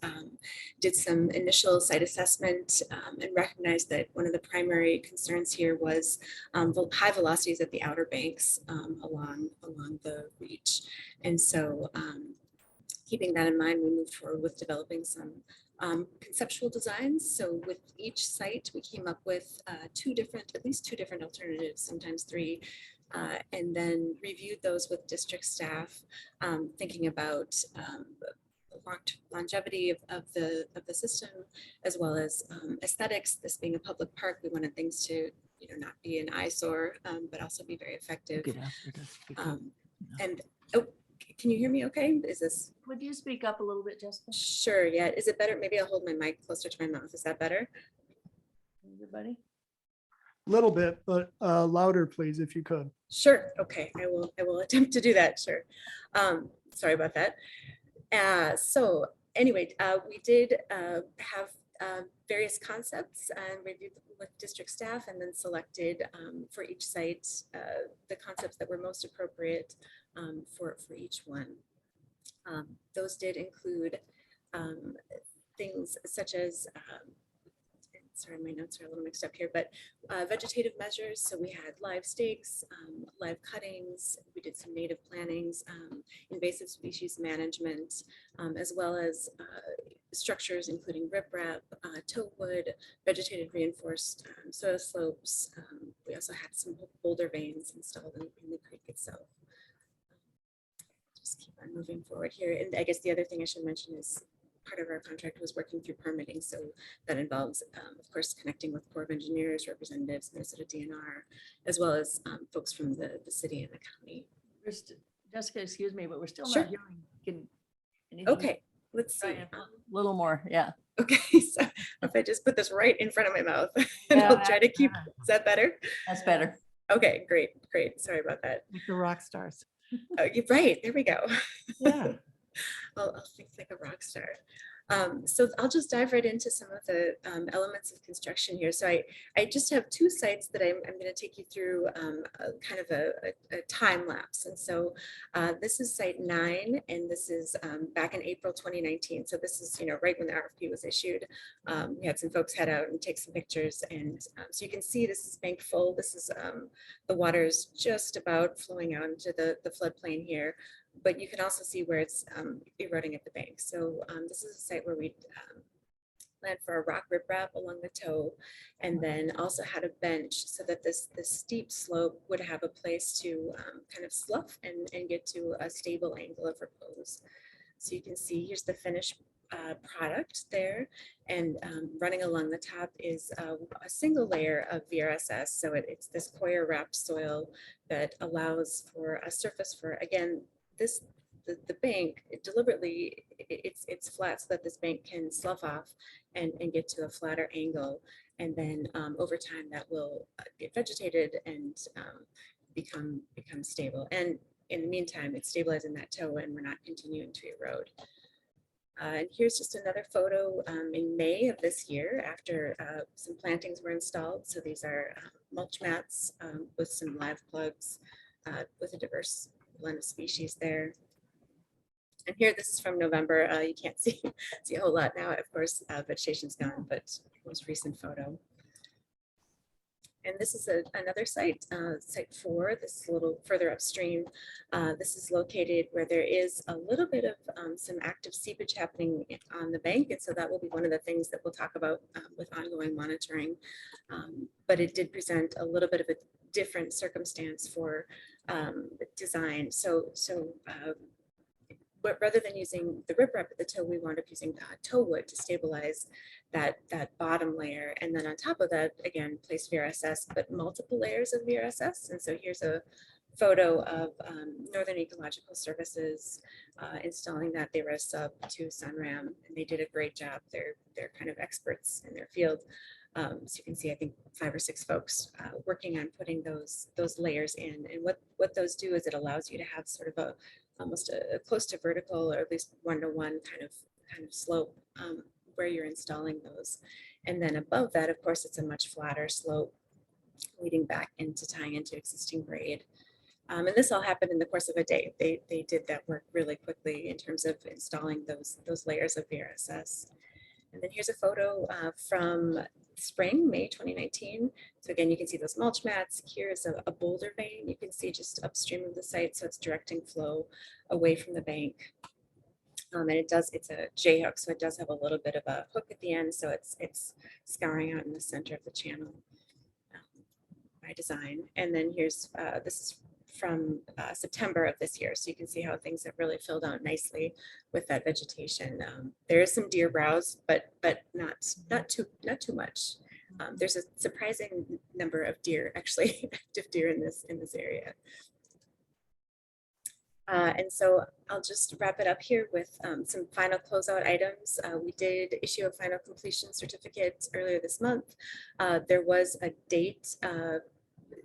did some initial site assessment and recognized that one of the primary concerns here was high velocities at the outer banks along the reach. And so keeping that in mind, we moved forward with developing some conceptual designs. So with each site, we came up with at least two different alternatives, sometimes three, and then reviewed those with district staff, thinking about longevity of the system, as well as aesthetics. This being a public park, we wanted things to not be an eyesore, but also be very effective. And oh, can you hear me okay? Is this? Would you speak up a little bit, Jessica? Sure, yeah. Is it better? Maybe I'll hold my mic closer to my mouth. Is that better? Everybody? Little bit, but louder, please, if you could. Sure. Okay, I will attempt to do that. Sure. Sorry about that. So anyway, we did have various concepts and reviewed them with district staff, and then selected for each site the concepts that were most appropriate for each one. Those did include things such as sorry, my notes are a little mixed up here, but vegetative measures. So we had live stakes, live cuttings, we did some native plantings, invasive species management, as well as structures including riprap, totewood, vegetated reinforced soil slopes. We also had some boulder veins installed in the creek itself. Just keep on moving forward here. And I guess the other thing I should mention is part of our contract was working through permitting. So that involves, of course, connecting with Corps of Engineers, representatives, Minnesota DNR, as well as folks from the city and the county. Jessica, excuse me, but we're still Sure. not hearing. Okay, let's see. A little more, yeah. Okay, so if I just put this right in front of my mouth, and I'll try to keep, is that better? That's better. Okay, great. Sorry about that. Like the rock stars. Oh, you're right, there we go. Yeah. I'll think like a rock star. So I'll just dive right into some of the elements of construction here. So I just have two sites that I'm going to take you through kind of a time lapse. And so this is site 9, and this is back in April 2019. So this is, right when the RFP was issued. We had some folks head out and take some pictures. And so you can see this is bank full. This is the water is just about flowing out into the floodplain here. But you can also see where it's eroding at the bank. So this is a site where we planned for a rock riprap along the toe, and then also had a bench so that this steep slope would have a place to kind of slough and get to a stable angle of repose. So you can see here's the finished product there, and running along the top is a single layer of VRSS. So it's this coir wrapped soil that allows for a surface for, again, the bank, it's flat so that this bank can slough off and get to a flatter angle. And then over time that will get vegetated and become stable. And in the meantime, it's stabilizing that toe and we're not continuing to erode. And here's just another photo in May of this year after some plantings were installed. So these are mulch mats with some live plugs with a diverse blend of species there. And here, this is from November. You can't see a whole lot now. Of course, vegetation's gone, but most recent photo. And this is another site, site 4. This is a little further upstream. This is located where there is a little bit of some active seepage happening on the bank. And so that will be one of the things that we'll talk about with ongoing monitoring. But it did present a little bit of a different circumstance for design. But rather than using the riprap at the toe, we wound up using toe wood to stabilize that bottom layer. And then on top of that, again, place VRSS, but multiple layers of VRSS. And so here's a photo of Northern Ecological Services installing that. They were a sub to Sunram, and they did a great job. They're kind of experts in their field. So you can see, I think 5 or 6 folks working on putting those layers in. And what those do is it allows you to have sort of almost a close to vertical, or at least 1-to-1 kind of slope where you're installing those. And then above that, of course, it's a much flatter slope leading back into tying into existing grade. And this all happened in the course of a day. They did that work really quickly in terms of installing those layers of VRSS. And then here's a photo from spring, May 2019. So again, you can see those mulch mats. Here's a boulder vein you can see just upstream of the site. So it's directing flow away from the bank. And it's a J hook, so it does have a little bit of a hook at the end. So it's scouring out in the center of the channel by design. And then here's, this is from September of this year. So you can see how things have really filled out nicely with that vegetation. There is some deer browse, but not too much. There's a surprising number of deer, actually active deer in this area. And so I'll just wrap it up here with some final closeout items. We did issue a final completion certificate earlier this month. There was a date.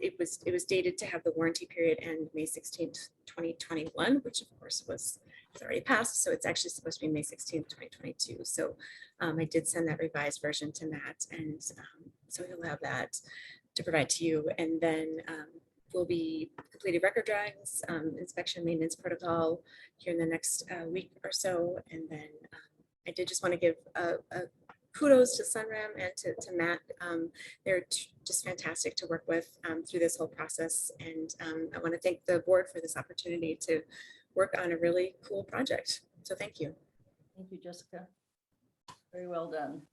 It was dated to have the warranty period end May 16th, 2021, which of course has already passed. So it's actually supposed to be May 16th, 2022. So I did send that revised version to Matt, and so he'll have that to provide to you. And then we'll be completing record drawings, inspection maintenance protocol here in the next week or so. And then I did just want to give a kudos to Sunram and to Matt. They're just fantastic to work with through this whole process. And I want to thank the board for this opportunity to work on a really cool project. So thank you. Thank you, Jessica. Very well done.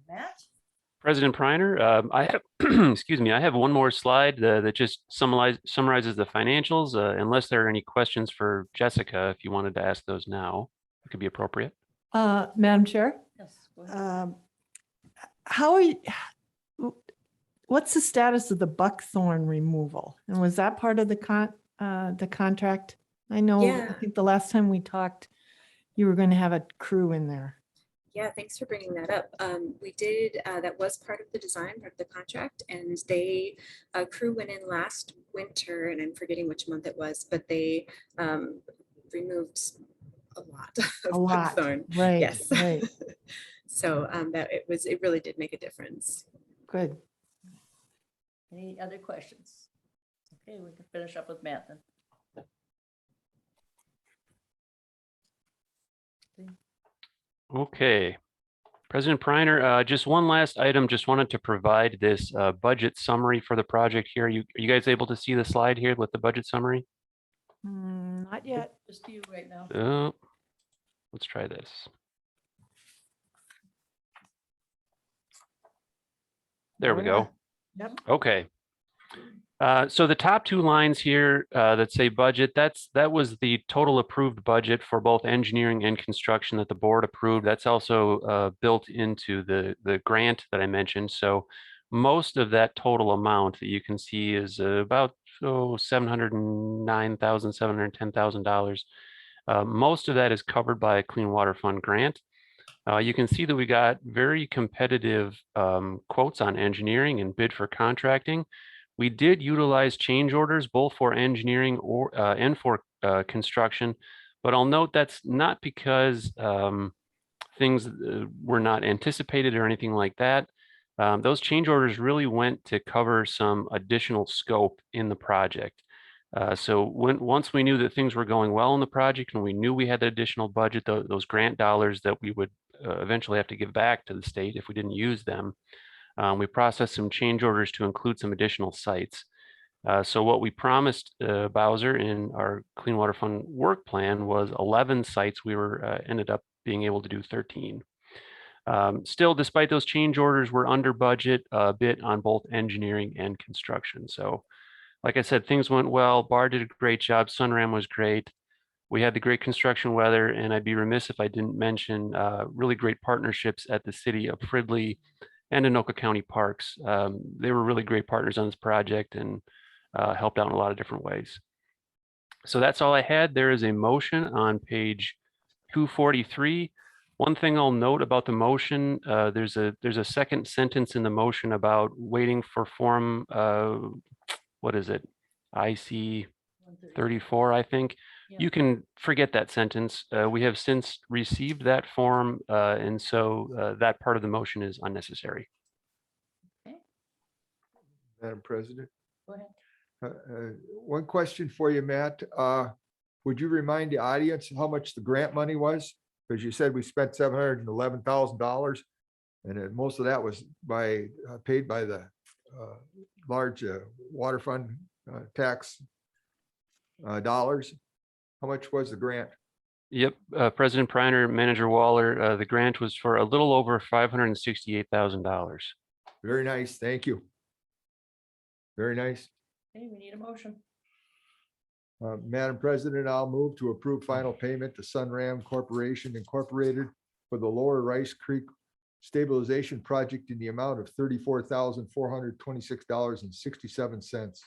Matt? President Preiner, I have, excuse me, I have one more slide that just summarizes the financials, unless there are any questions for Jessica, if you wanted to ask those now, it could be appropriate. Madam Chair? Yes. Go ahead. How are you, what's the status of the buckthorn removal? And was that part of the contract? I know, I think the last time we talked, you were going to have a crew in there. Yeah, thanks for bringing that up. We did, that was part of the design, part of the contract, and they, crew went in last winter, and I'm forgetting which month it was, but they removed a lot of buckthorn. Right, yes. right. So it really did make a difference. Good. Any other questions? Okay, we can finish up with Matt then. Okay. President Preiner, just one last item, just wanted to provide this budget summary for the project here. Are you guys able to see the slide here with the budget summary? Not yet. Just you right now. Oh, let's try this. There we go. Yep. Okay. So the top 2 lines here that say budget, that was the total approved budget for both engineering and construction that the board approved. That's also built into the grant that I mentioned. So most of that total amount that you can see is about $709,000, $710,000. Most of that is covered by a Clean Water Fund grant. You can see that we got very competitive quotes on engineering and bid for contracting. We did utilize change orders both for engineering and for construction, but I'll note that's not because things were not anticipated or anything like that. Those change orders really went to cover some additional scope in the project. So once we knew that things were going well in the project and we knew we had the additional budget, those grant dollars that we would eventually have to give back to the state if we didn't use them. We processed some change orders to include some additional sites. So what we promised Bowser in our Clean Water Fund work plan was 11 sites. We were ended up being able to do 13. Still, despite those change orders, we're under budget a bit on both engineering and construction. So like I said, things went well. Bar did a great job. Sunram was great. We had the great construction weather, and I'd be remiss if I didn't mention really great partnerships at the city of Fridley and Anoka County Parks. They were really great partners on this project and helped out in a lot of different ways. So that's all I had. There is a motion on page 243. One thing I'll note about the motion, there's a second sentence in the motion about waiting for form, what is it? IC 34, I think. You can forget that sentence. We have since received that form, and so that part of the motion is unnecessary. Madam President. Go ahead. One question for you, Matt. Would you remind the audience how much the grant money was? Because you said we spent $711,000, and then most of that was paid by the large water fund tax dollars. How much was the grant? Yep, President Priner, Manager Waller, the grant was for a little over $568,000. Very nice. Thank you. Very nice. Okay, we need a motion. Madam President, I'll move to approve final payment to Sunram Corporation Incorporated for the Lower Rice Creek Stabilization Project in the amount of $34,426.67.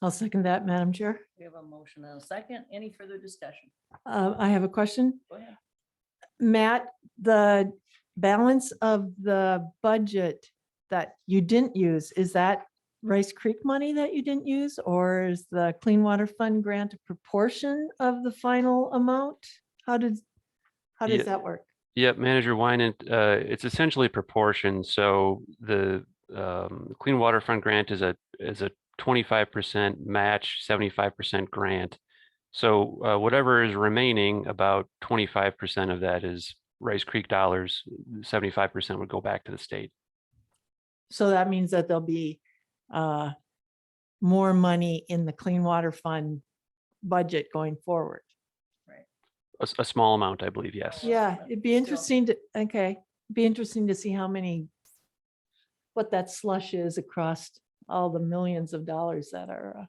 I'll second that, Madam Chair. We have a motion and a second. Any further discussion? I have a question. Go ahead. Matt, the balance of the budget that you didn't use, is that Rice Creek money that you didn't use, or is the Clean Water Fund grant a proportion of the final amount? How does that work? Yep, Manager Wynant, it's essentially proportion. So the Clean Water Fund grant is a 25% match, 75% grant. So whatever is remaining, about 25% of that is Rice Creek dollars. 75% would go back to the state. So that means that there'll be more money in the Clean Water Fund budget going forward. A small amount, I believe, yes. Yeah, it'd be interesting to, be interesting to see what that slush is across all the millions of dollars that are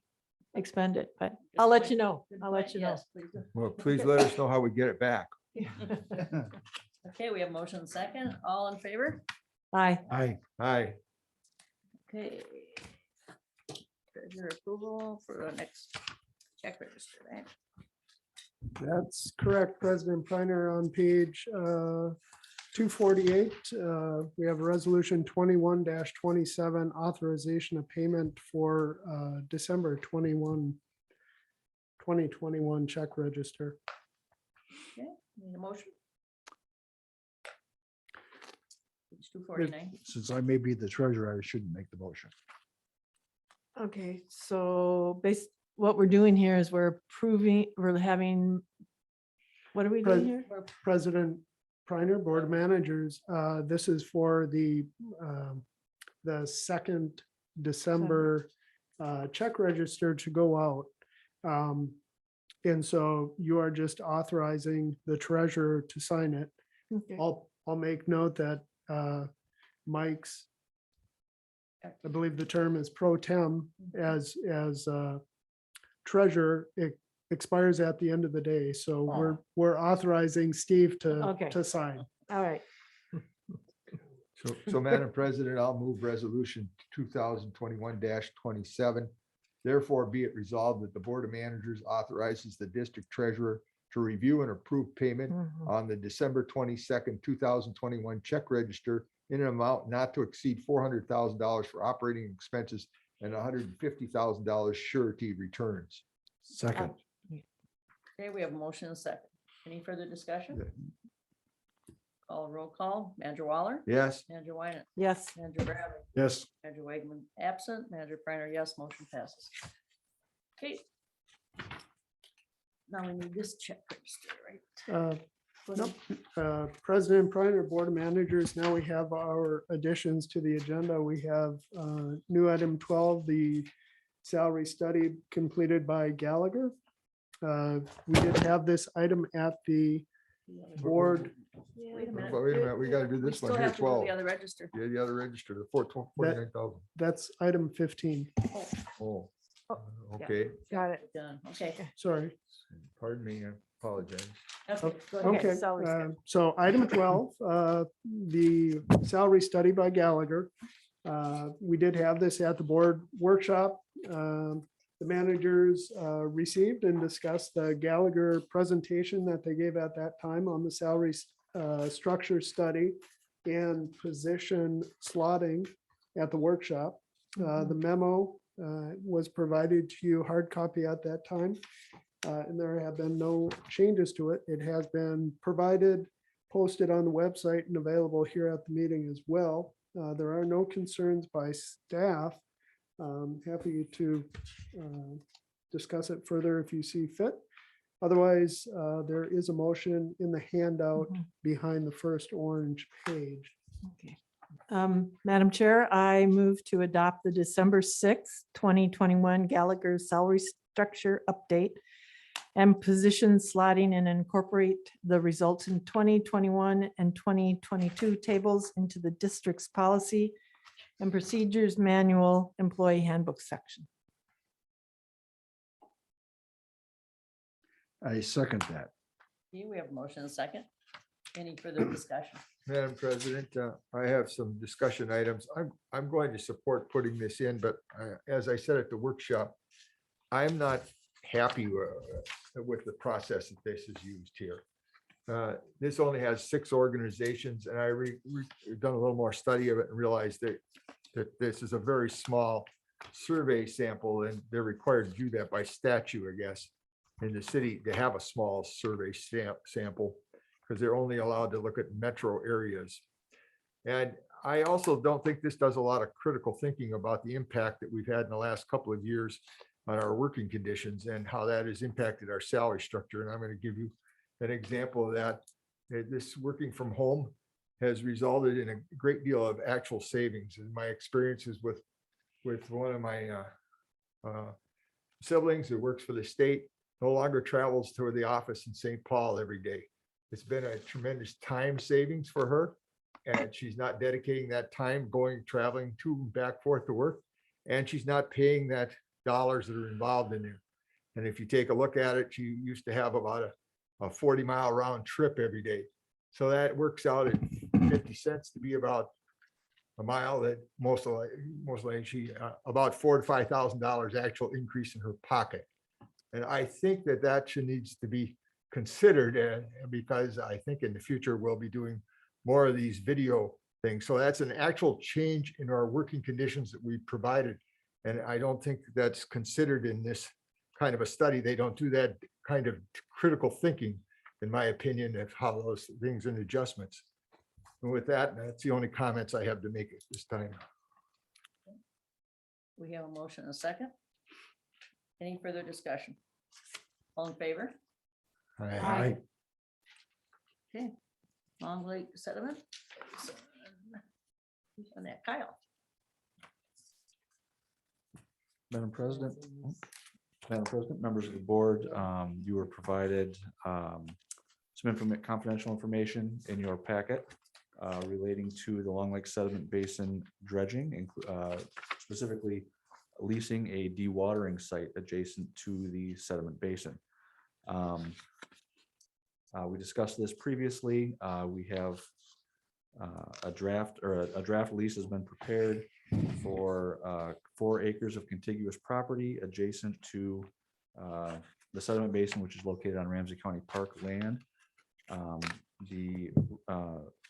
expended, but I'll let you know. I'll let you know. Yes, please do. Well, please let us know how we get it back. Okay, we have motion second. All in favor? Aye. Aye. Aye. Okay. Treasurer approval for the next check register, right? That's correct, President Priner. On page 248, we have resolution 21-27, authorization of payment for December 2021 check register. Okay, need a motion? Page 249. Since I may be the treasurer, I shouldn't make the motion. Okay, so what we're doing here is we're approving, we're having, what are we doing here? President Priner, Board of Managers, this is for the 2nd December check register to go out. And so you are just authorizing the treasurer to sign it. Okay. I'll make note that Mike's, I believe the term is pro tem as treasurer, it expires at the end of the day. So we're authorizing Steve to sign. All right. So Madam President, I'll move resolution 2021-27. Therefore, be it resolved that the Board of Managers authorizes the district treasurer to review and approve payment on the December 22nd, 2021 check register in an amount not to exceed $400,000 for operating expenses and $150,000 surety returns. Second. Okay, we have a motion and a second. Any further discussion? Call roll call. Manager Waller? Yes. Manager Wynant? Yes. Manager Bradley? Yes. Manager Wagman absent. Manager Priner, yes. Motion passes. Okay. Now we need this check register, right? Nope. President Priner, Board of Managers, now we have our additions to the agenda. We have new item 12, the salary study completed by Gallagher. We did have this item at the board. Wait a minute. Wait a minute, we gotta do We this still one here, have to do 12. the other register. Yeah, the other register, the 49,000. That's item 15. Oh, Oh, okay, Got it. Done. Okay. Sorry. pardon me, I apologize. Okay, go ahead. Okay, salary study. so item 12, the salary study by Gallagher. We did have this at the board workshop. The managers received and discussed the Gallagher presentation that they gave at that time on the salary structure study and position slotting at the workshop. The memo was provided to you, hard copy at that time. And there have been no changes to it. It has been provided, posted on the website and available here at the meeting as well. There are no concerns by staff. Happy to discuss it further if you see fit. Otherwise, there is a motion in the handout behind the first orange page. Okay. Madam Chair, I move to adopt the December 6th, 2021 Gallagher salary structure update and position slotting and incorporate the results in 2021 and 2022 tables into the district's policy and procedures manual employee handbook section. I second that. Okay, we have a motion and a second. Any further discussion? Madam President, I have some discussion items. I'm going to support putting this in, but as I said at the workshop, I'm not happy with the process that this is used here. This only has 6 organizations, and I done a little more study of it and realized that this is a very small survey sample, and they're required to do that by statute, I guess, in the city to have a small survey sample, because they're only allowed to look at metro areas. And I also don't think this does a lot of critical thinking about the impact that we've had in the last couple of years on our working conditions and how that has impacted our salary structure. And I'm going to give you an example of that. This working from home has resulted in a great deal of actual savings. And my experiences with one of my siblings who works for the state no longer travels to the office in St. Paul every day. It's been a tremendous time savings for her, and she's not dedicating that time traveling to and back forth to work, and she's not paying that dollars that are involved in there. And if you take a look at it, she used to have about a 40-mile round trip every day. So that works out at 50 cents to be about a mile. That most likely she about $4,000 to $5,000 actual increase in her pocket. And I think that needs to be considered, because I think in the future we'll be doing more of these video things. So that's an actual change in our working conditions that we provided. And I don't think that's considered in this kind of a study. They don't do that kind of critical thinking, in my opinion, of how those things and adjustments. And with that, that's the only comments I have to make at this time. We have a motion and a second. Any further discussion? All in favor? Aye. Okay. Long Lake Sediment. Who's on that? Kyle. Madam President, members of the board, you were provided some confidential information in your packet relating to the Long Lake Sediment Basin dredging, specifically leasing a dewatering site adjacent to the sediment basin. We discussed this previously. We have a draft lease has been prepared for 4 acres of contiguous property adjacent to the sediment basin, which is located on Ramsey County Park land. The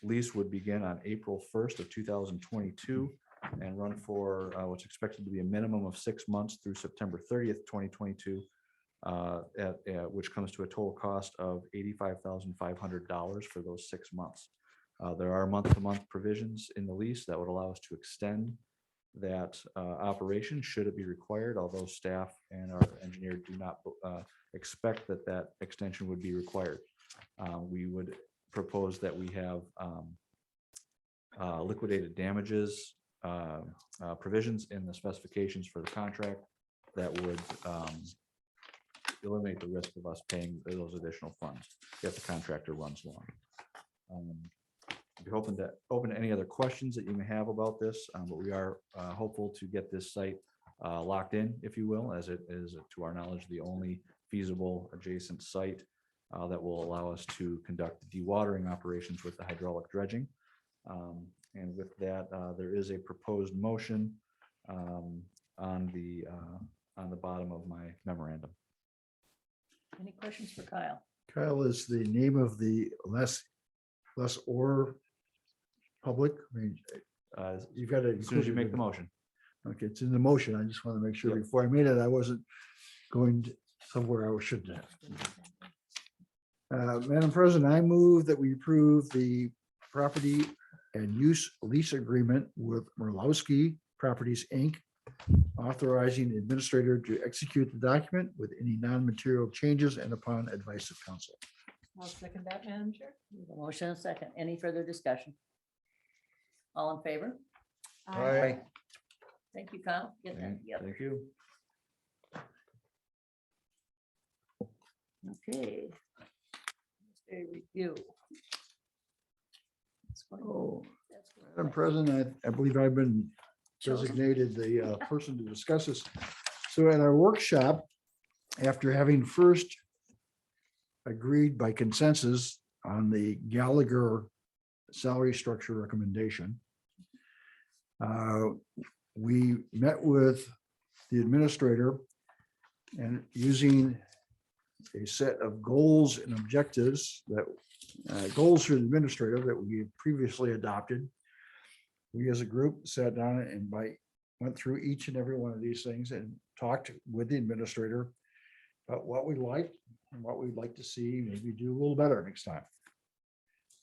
lease would begin on April 1st of 2022 and run for what's expected to be a minimum of 6 months through September 30th, 2022, which comes to a total cost of $85,500 for those 6 months. There are month-to-month provisions in the lease that would allow us to extend that operation should it be required, although staff and our engineer do not expect that extension would be required. We would propose that we have liquidated damages provisions in the specifications for the contract that would eliminate the risk of us paying those additional funds if the contractor runs long. I'd be hoping to open any other questions that you may have about this, but we are hopeful to get this site locked in, if you will, as it is, to our knowledge, the only feasible adjacent site that will allow us to conduct dewatering operations with the hydraulic dredging. And with that, there is a proposed motion on the bottom of my memorandum. Any questions for Kyle? Kyle is the name of the less or public. I mean, you've got to. As soon as you make the motion. Okay, it's in the motion. I just want to make sure Yep. before I made it, I wasn't going somewhere I shouldn't have. Madam President, I move that we approve the property and use lease agreement with Merlowski Properties, Inc., authorizing the administrator to execute the document with any non-material changes and upon advice of counsel. I'll second that, Madam Chair. We have a motion and a second. Any further discussion? All in favor? Aye. Thank you, Kyle. Get that. Yep. Thank you. Okay. A review. Oh, That's what I Madam like. President, I believe I've been Chosen. designated the person to discuss this. So at our workshop, after having first agreed by consensus on the Gallagher salary structure recommendation, we met with the administrator and using a set of goals and objectives that goals for the administrator that we had previously adopted. We as a group sat down and went through each and every one of these things and talked with the administrator about what we liked and what we'd like to see maybe do a little better next time.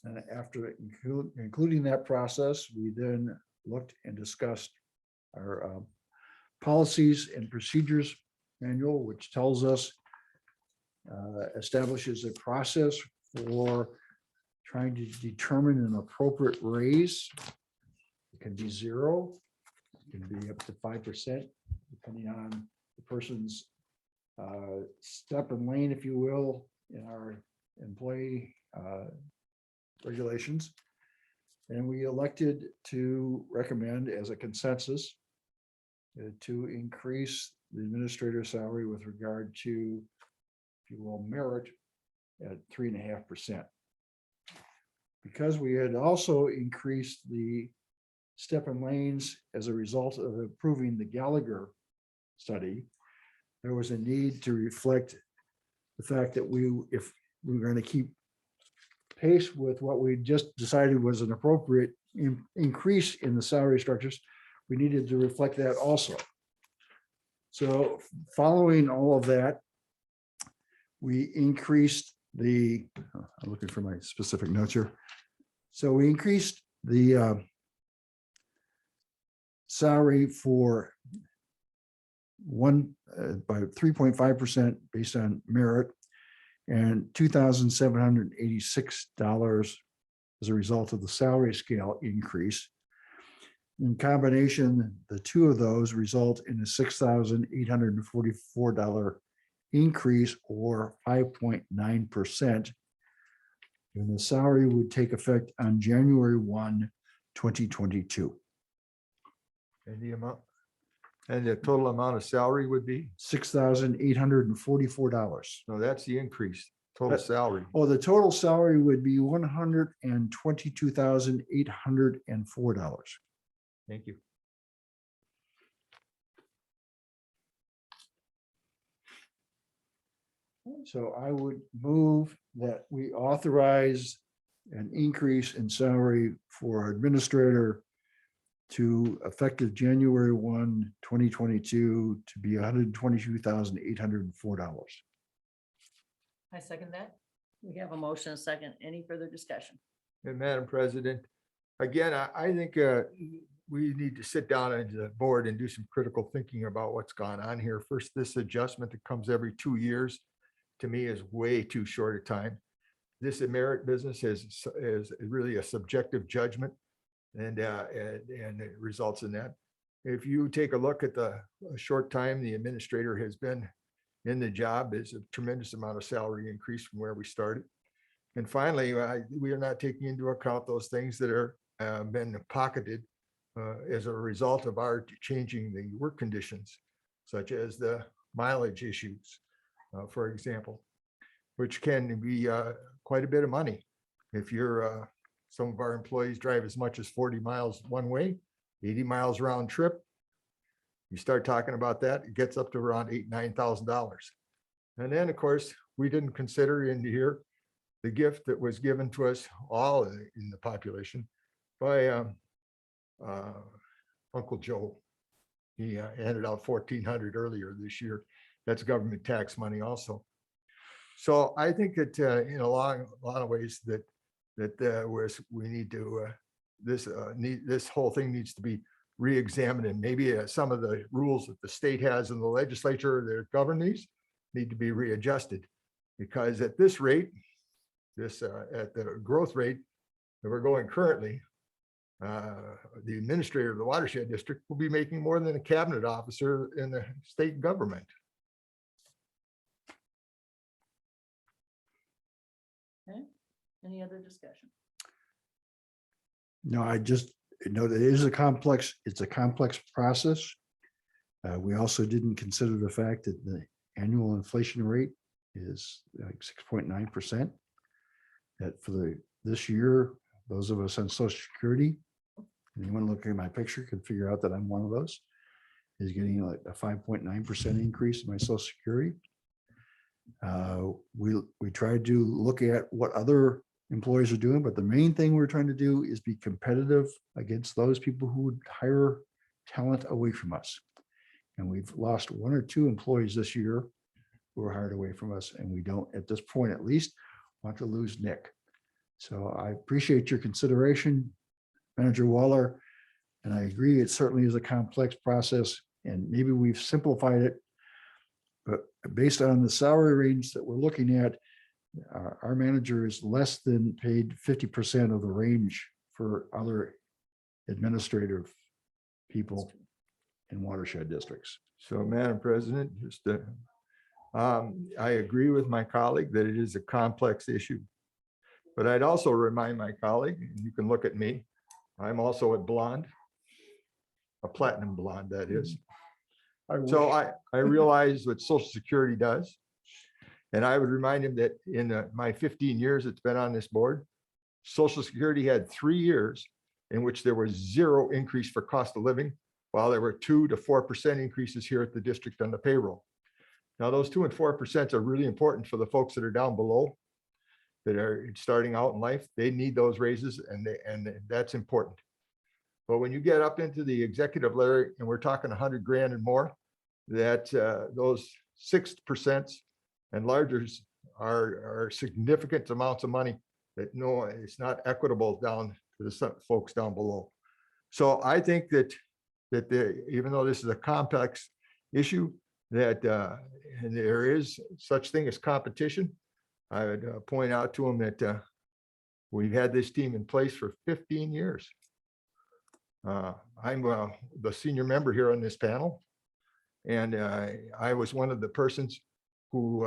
And after including that process, we then looked and discussed our policies and procedures manual, which tells us, establishes a process for trying to determine an appropriate raise. It can be 0, it can be up to 5%, depending on the person's step and lane, if you will, in our employee regulations. And we elected to recommend as a consensus to increase the administrator's salary with regard to, if you will, merit at 3.5%. Because we had also increased the step and lanes as a result of approving the Gallagher study, there was a need to reflect the fact that if we were going to keep pace with what we just decided was an appropriate increase in the salary structures, we needed to reflect that also. So following all of that, we increased the, I'm looking for my specific notes here. So we increased the salary for by 3.5% based on merit and $2,786 as a result of the salary scale increase. In combination, the two of those result in a $6,844 increase or 5.9%. And the salary would take effect on January 1, 2022. And the amount, and the total amount of salary would be? $6,844. No, that's the increase, total salary. Oh, the total salary would be $122,804. Thank you. So I would move that we authorize an increase in salary for our administrator to effective January 1, 2022 to be $122,804. I second that. We have a motion and a second. Any further discussion? And Madam President, again, I think we need to sit down as a board and do some critical thinking about what's gone on here. First, this adjustment that comes every 2 years, to me, is way too short a time. this merit business is really a subjective judgment. And it results in that. If you take a look at the short time the administrator has been in the job, is a tremendous amount of salary increase from where we started. And finally, we are not taking into account those things that are been pocketed as a result of our changing the work conditions, such as the mileage issues, for example, which can be quite a bit of money. If you're, some of our employees drive as much as 40 miles one way, 80 miles round trip. You start talking about that, it gets up to around $8,000-9,000. And then, of course, we didn't consider in here the gift that was given to us all in the population by Uncle Joe. He handed out $1,400 earlier this year. That's government tax money also. So I think that in a lot of ways that we need to this whole thing needs to be re-examined, and maybe some of the rules that the state has in the legislature that govern these need to be readjusted, because at this rate, at the growth rate that we're going currently, the administrator of the Watershed District will be making more than a cabinet officer in the state government. Okay, any other discussion? No, I just know that it's a complex process. We also didn't consider the fact that the annual inflation rate is like 6.9%. That for this year, those of us on Social Security, anyone looking at my picture can figure out that I'm one of those, is getting like a 5.9% increase in my Social Security. We tried to look at what other employers are doing, but the main thing we're trying to do is be competitive against those people who would hire talent away from us. And we've lost 1 or 2 employees this year who were hired away from us, and we don't, at this point at least, want to lose Nick. So I appreciate your consideration, Manager Waller, and I agree it certainly is a complex process, and maybe we've simplified it. But based on the salary range that we're looking at, our manager is less than paid 50% of the range for other administrative people in watershed districts. So, Madam President, just I agree with my colleague that it is a complex issue. But I'd also remind my colleague, and you can look at me, I'm also a blonde, a platinum blonde, that is. So I realize what Social Security does. And I would remind him that in my 15 years it's been on this board, Social Security had 3 years in which there was 0 increase for cost of living, while there were 2 to 4% increases here at the district on the payroll. Now, those 2 and 4% are really important for the folks that are down below, that are starting out in life. They need those raises, and that's important. But when you get up into the executive layer, and we're talking 100 grand and more, that those 6% and largers are significant amounts of money that no, it's not equitable down to the folks down below. So I think that even though this is a complex issue, that and there is such thing as competition, I would point out to them that we've had this team in place for 15 years. I'm the senior member here on this panel, and I was one of the persons who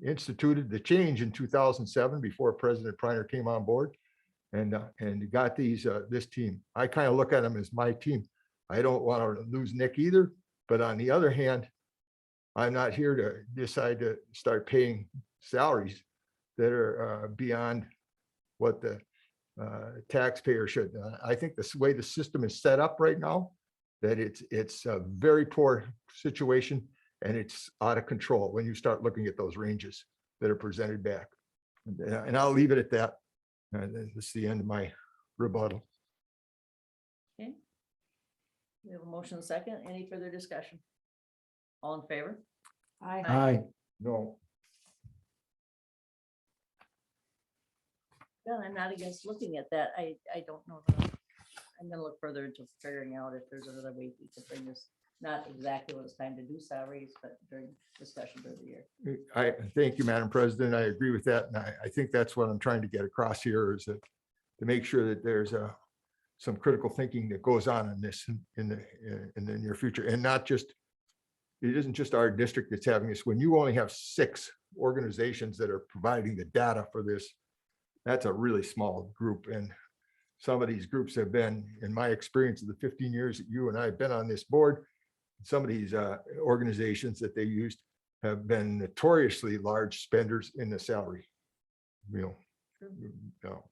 instituted the change in 2007 before President Priner came on board, and got this team. I kind of look at them as my team. I don't want to lose Nick either, but on the other hand, I'm not here to decide to start paying salaries that are beyond what the taxpayer should. I think the way the system is set up right now, that it's a very poor situation, and it's out of control when you start looking at those ranges that are presented back. And I'll leave it at that. This is the end of my rebuttal. Okay. We have a motion second. Any further discussion? All in favor? Aye. No. Well, I'm not against looking at that. I don't know. I'm gonna look further into figuring out if there's another way we could bring this not exactly when it's time to do salaries, but during discussion during the year. I thank you, Madam President. I agree with that. And I think that's what I'm trying to get across here is that to make sure that there's some critical thinking that goes on in this in the near future, and not just, it isn't just our district that's having this. When you only have 6 organizations that are providing the data for this, that's a really small group. And some of these groups have been, in my experience of the 15 years that you and I have been on this board, some of these organizations that they used have been notoriously large spenders in the salary. You know,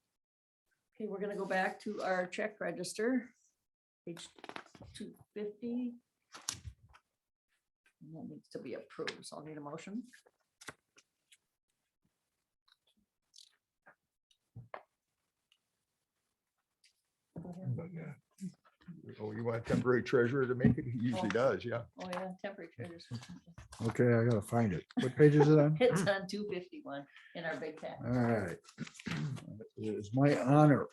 Okay, we're gonna go back to our check register, page 250. And that needs to be approved, so I'll need a motion. Go ahead. Oh, you want a temporary treasurer to make it? He usually does, yeah. Oh, yeah, temporary treasures. Okay, I gotta find it. What page is it on? It's on 251 in our big pack. All right. It's my honor.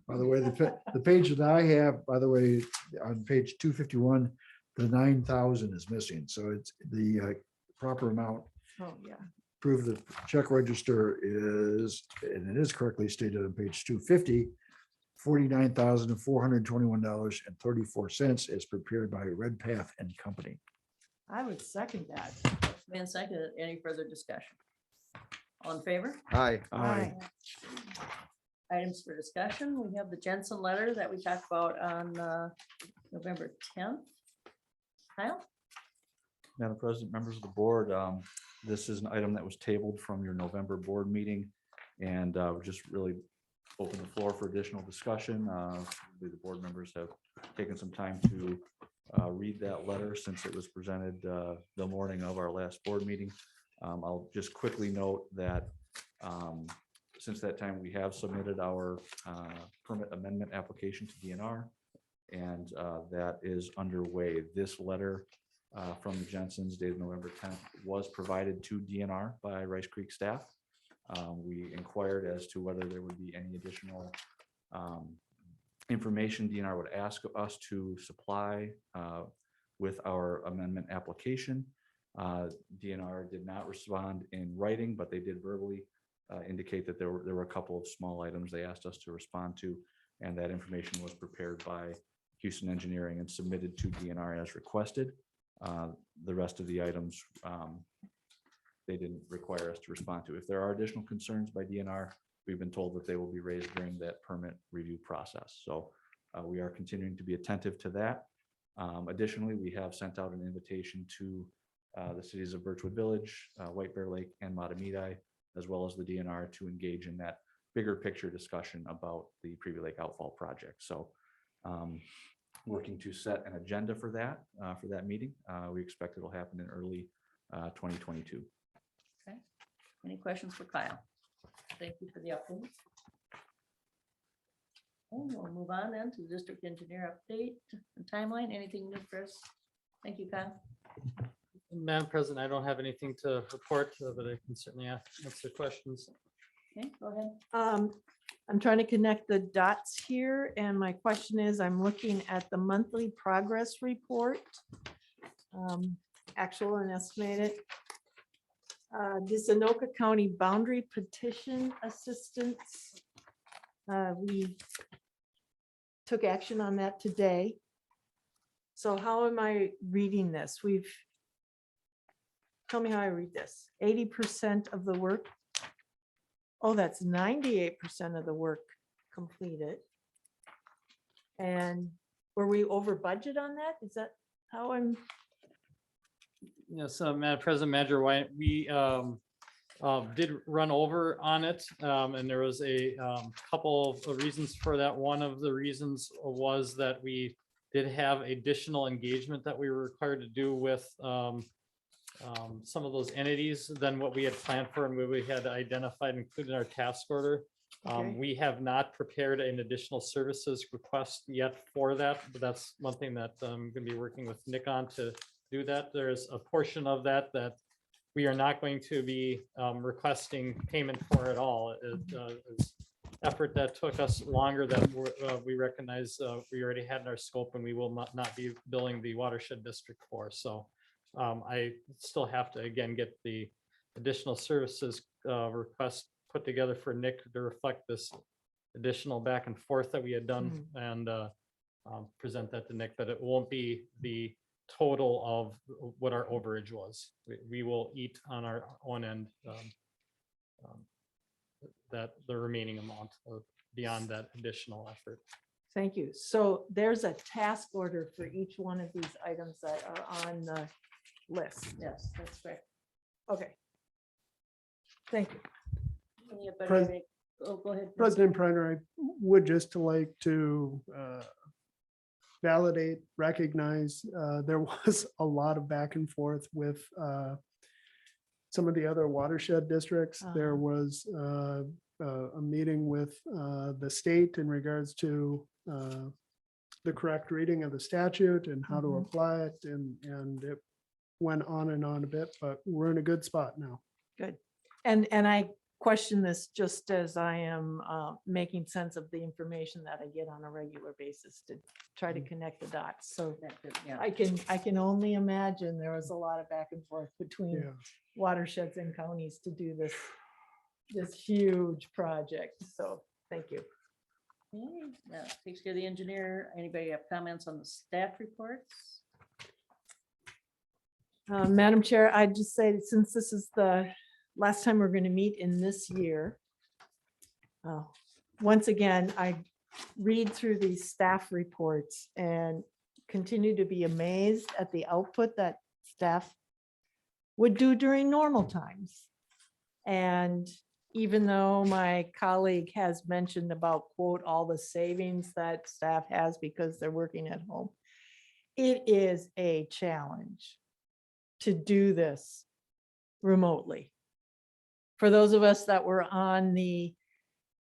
By the way, the page that I have, by the way, on page 251, the 9,000 is missing. So it's the proper amount. Oh, yeah. Prove the check register is, and it is correctly stated on page 250, $49,421.34 as prepared by Redpath and Company. I would second that. Man, second, any further discussion? All in favor? Aye. Aye. Items for discussion, we have the Jensen letter that we talked about on November 10th. Kyle? Madam President, members of the board, this is an item that was tabled from your November board meeting, and we're just really open the floor for additional discussion. The board members have taken some time to read that letter since it was presented the morning of our last board meeting. I'll just quickly note that since that time, we have submitted our permit amendment application to DNR, and that is underway. This letter from the Jensens dated November 10th was provided to DNR by Rice Creek staff. We inquired as to whether there would be any additional information DNR would ask of us to supply with our amendment application. DNR did not respond in writing, but they did verbally indicate that there were a couple of small items they asked us to respond to, and that information was prepared by Houston Engineering and submitted to DNR as requested. The rest of the items they didn't require us to respond to. If there are additional concerns by DNR, we've been told that they will be raised during that permit review process. So we are continuing to be attentive to that. Additionally, we have sent out an invitation to the cities of Birchwood Village, White Bear Lake, and Matamidi, as well as the DNR, to engage in that bigger picture discussion about the Preview Lake Outfall project. So working to set an agenda for that meeting. We expect it'll happen in early 2022. Okay. Any questions for Kyle? Thank you for the update. Okay, we'll move on then to the district engineer update and timeline. Anything new, Chris? Thank you, Kyle. Madam President, I don't have anything to report, but I can certainly answer questions. Okay, go ahead. I'm trying to connect the dots here, and my question is, I'm looking at the monthly progress report, actual and estimated. This Anoka County Boundary Petition Assistance. We took action on that today. So how am I reading this? Tell me how I read this. 80% of the work. Oh, that's 98% of the work completed. And were we over budget on that? Is that how I'm? Yes, Madam President, Manager White, we did run over on it, and there was a couple of reasons for that. One of the reasons was that we did have additional engagement that we were required to do with some of those entities than what we had planned for and what we had identified, including our task order. Okay. We have not prepared an additional services request yet for that, but that's one thing that I'm going to be working with Nick on to do that. There's a portion of that we are not going to be requesting payment for at all. As effort that took us longer that we recognize we already had in our scope and we will not be billing the Watershed District for. So I still have to, again, get the additional services request put together for Nick to reflect this additional back and forth that we had done and present that to Nick, that it won't be the total of what our overage was. We will eat on our own end that the remaining amount beyond that additional effort. Thank you. So there's a task order for each one of these items that are on the list. Yes, that's correct. Okay. Thank you. Oh, go ahead. President Preiner, I would just like to validate, recognize, there was a lot of back and forth with some of the other watershed districts. There was a meeting with the state in regards to the correct reading of the statute and how to apply it, and it went on and on a bit, but we're in a good spot now. Good. And I question this just as I am making sense of the information that I get on a regular basis to try to connect the dots. So Yeah. I can only imagine there was a lot of back and forth between watersheds and counties to do this huge project. So thank you. Okay, that takes care of the engineer. Anybody have comments on the staff reports? Madam Chair, I'd just say that since this is the last time we're going to meet in this year, once again, I read through these staff reports and continue to be amazed at the output that staff would do during normal times. And even though my colleague has mentioned about, quote, all the savings that staff has because they're working at home, it is a challenge to do this remotely. For those of us that were on the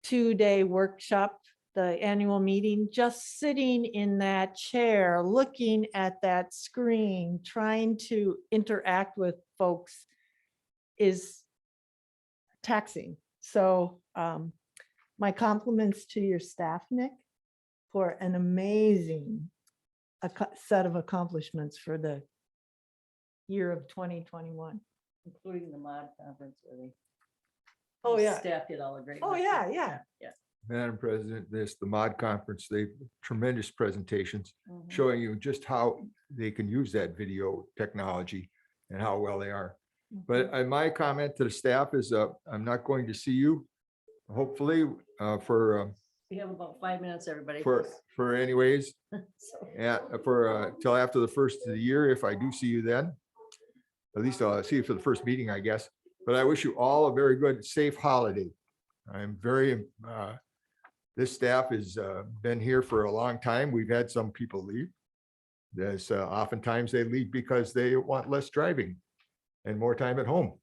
2-day workshop, the annual meeting, just sitting in that chair, looking at that screen, trying to interact with folks is taxing. So my compliments to your staff, Nick, for an amazing set of accomplishments for the year of 2021. Including the mod conference where they. Oh, the yeah. Staff did all the great. Oh, work. yeah, yeah. Yeah. Madam President, the mod conference, they tremendous presentations Mhm. showing you just how they can use that video technology and how well they are. But my comment to the staff is I'm not going to see you, hopefully, for We have about 5 minutes, everybody. for anyways, So, for till after the first of the year, if I do see you then. At least I'll see you for the first meeting, I guess. But I wish you all a very good, safe holiday. I'm very, this staff has been here for a long time. We've had some people leave. There's oftentimes they leave because they want less driving and more time at home.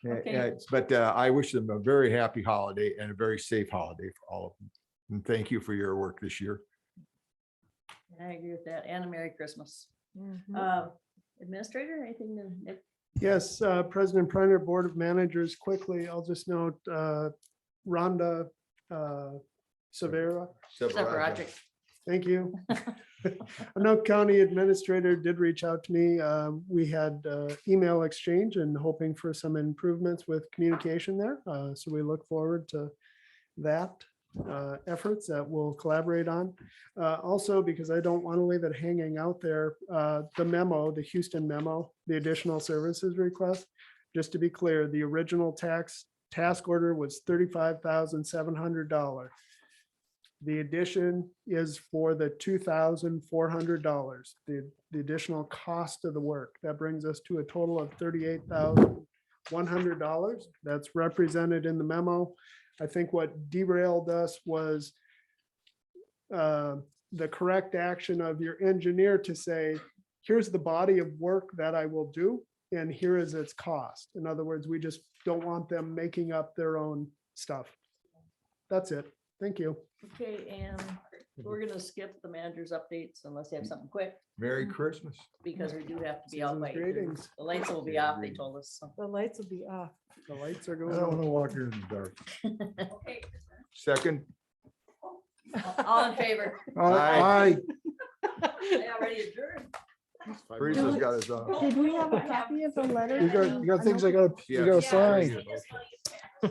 Okay. But I wish them a very happy holiday and a very safe holiday for all of them. And thank you for your work this year. I agree with that. And a Merry Christmas. Mhm. Administrator, anything to Nick? Yes, President Preiner, Board of Managers, quickly, I'll just note Rhonda Severa. Severagic. Thank you. I know County Administrator did reach out to me. We had email exchange and hoping for some improvements with communication there. So we look forward to that efforts that we'll collaborate on. Also, because I don't want to leave it hanging out there, the memo, the Houston memo, the additional services request, just to be clear, the original task order was $35,700. The addition is for the $2,400, the additional cost of the work. That brings us to a total of $38,100. That's represented in the memo. I think what derailed us was the correct action of your engineer to say, here's the body of work that I will do, and here is its cost. In other words, we just don't want them making up their own stuff. That's it. Thank you. Okay, and We're gonna skip the manager's updates unless you have something quick, Merry Christmas. because we do have to be out Season's by 8:30. greetings. The lights will be off, they told us. so. The lights will be off. The lights are I going don't want on. to walk here in the dark. Okay. Second. All in favor? Aye. I already adjourned. Teresa's got us on. Did we have a copy of the letter? You got things I gotta Yeah. sign. Yeah,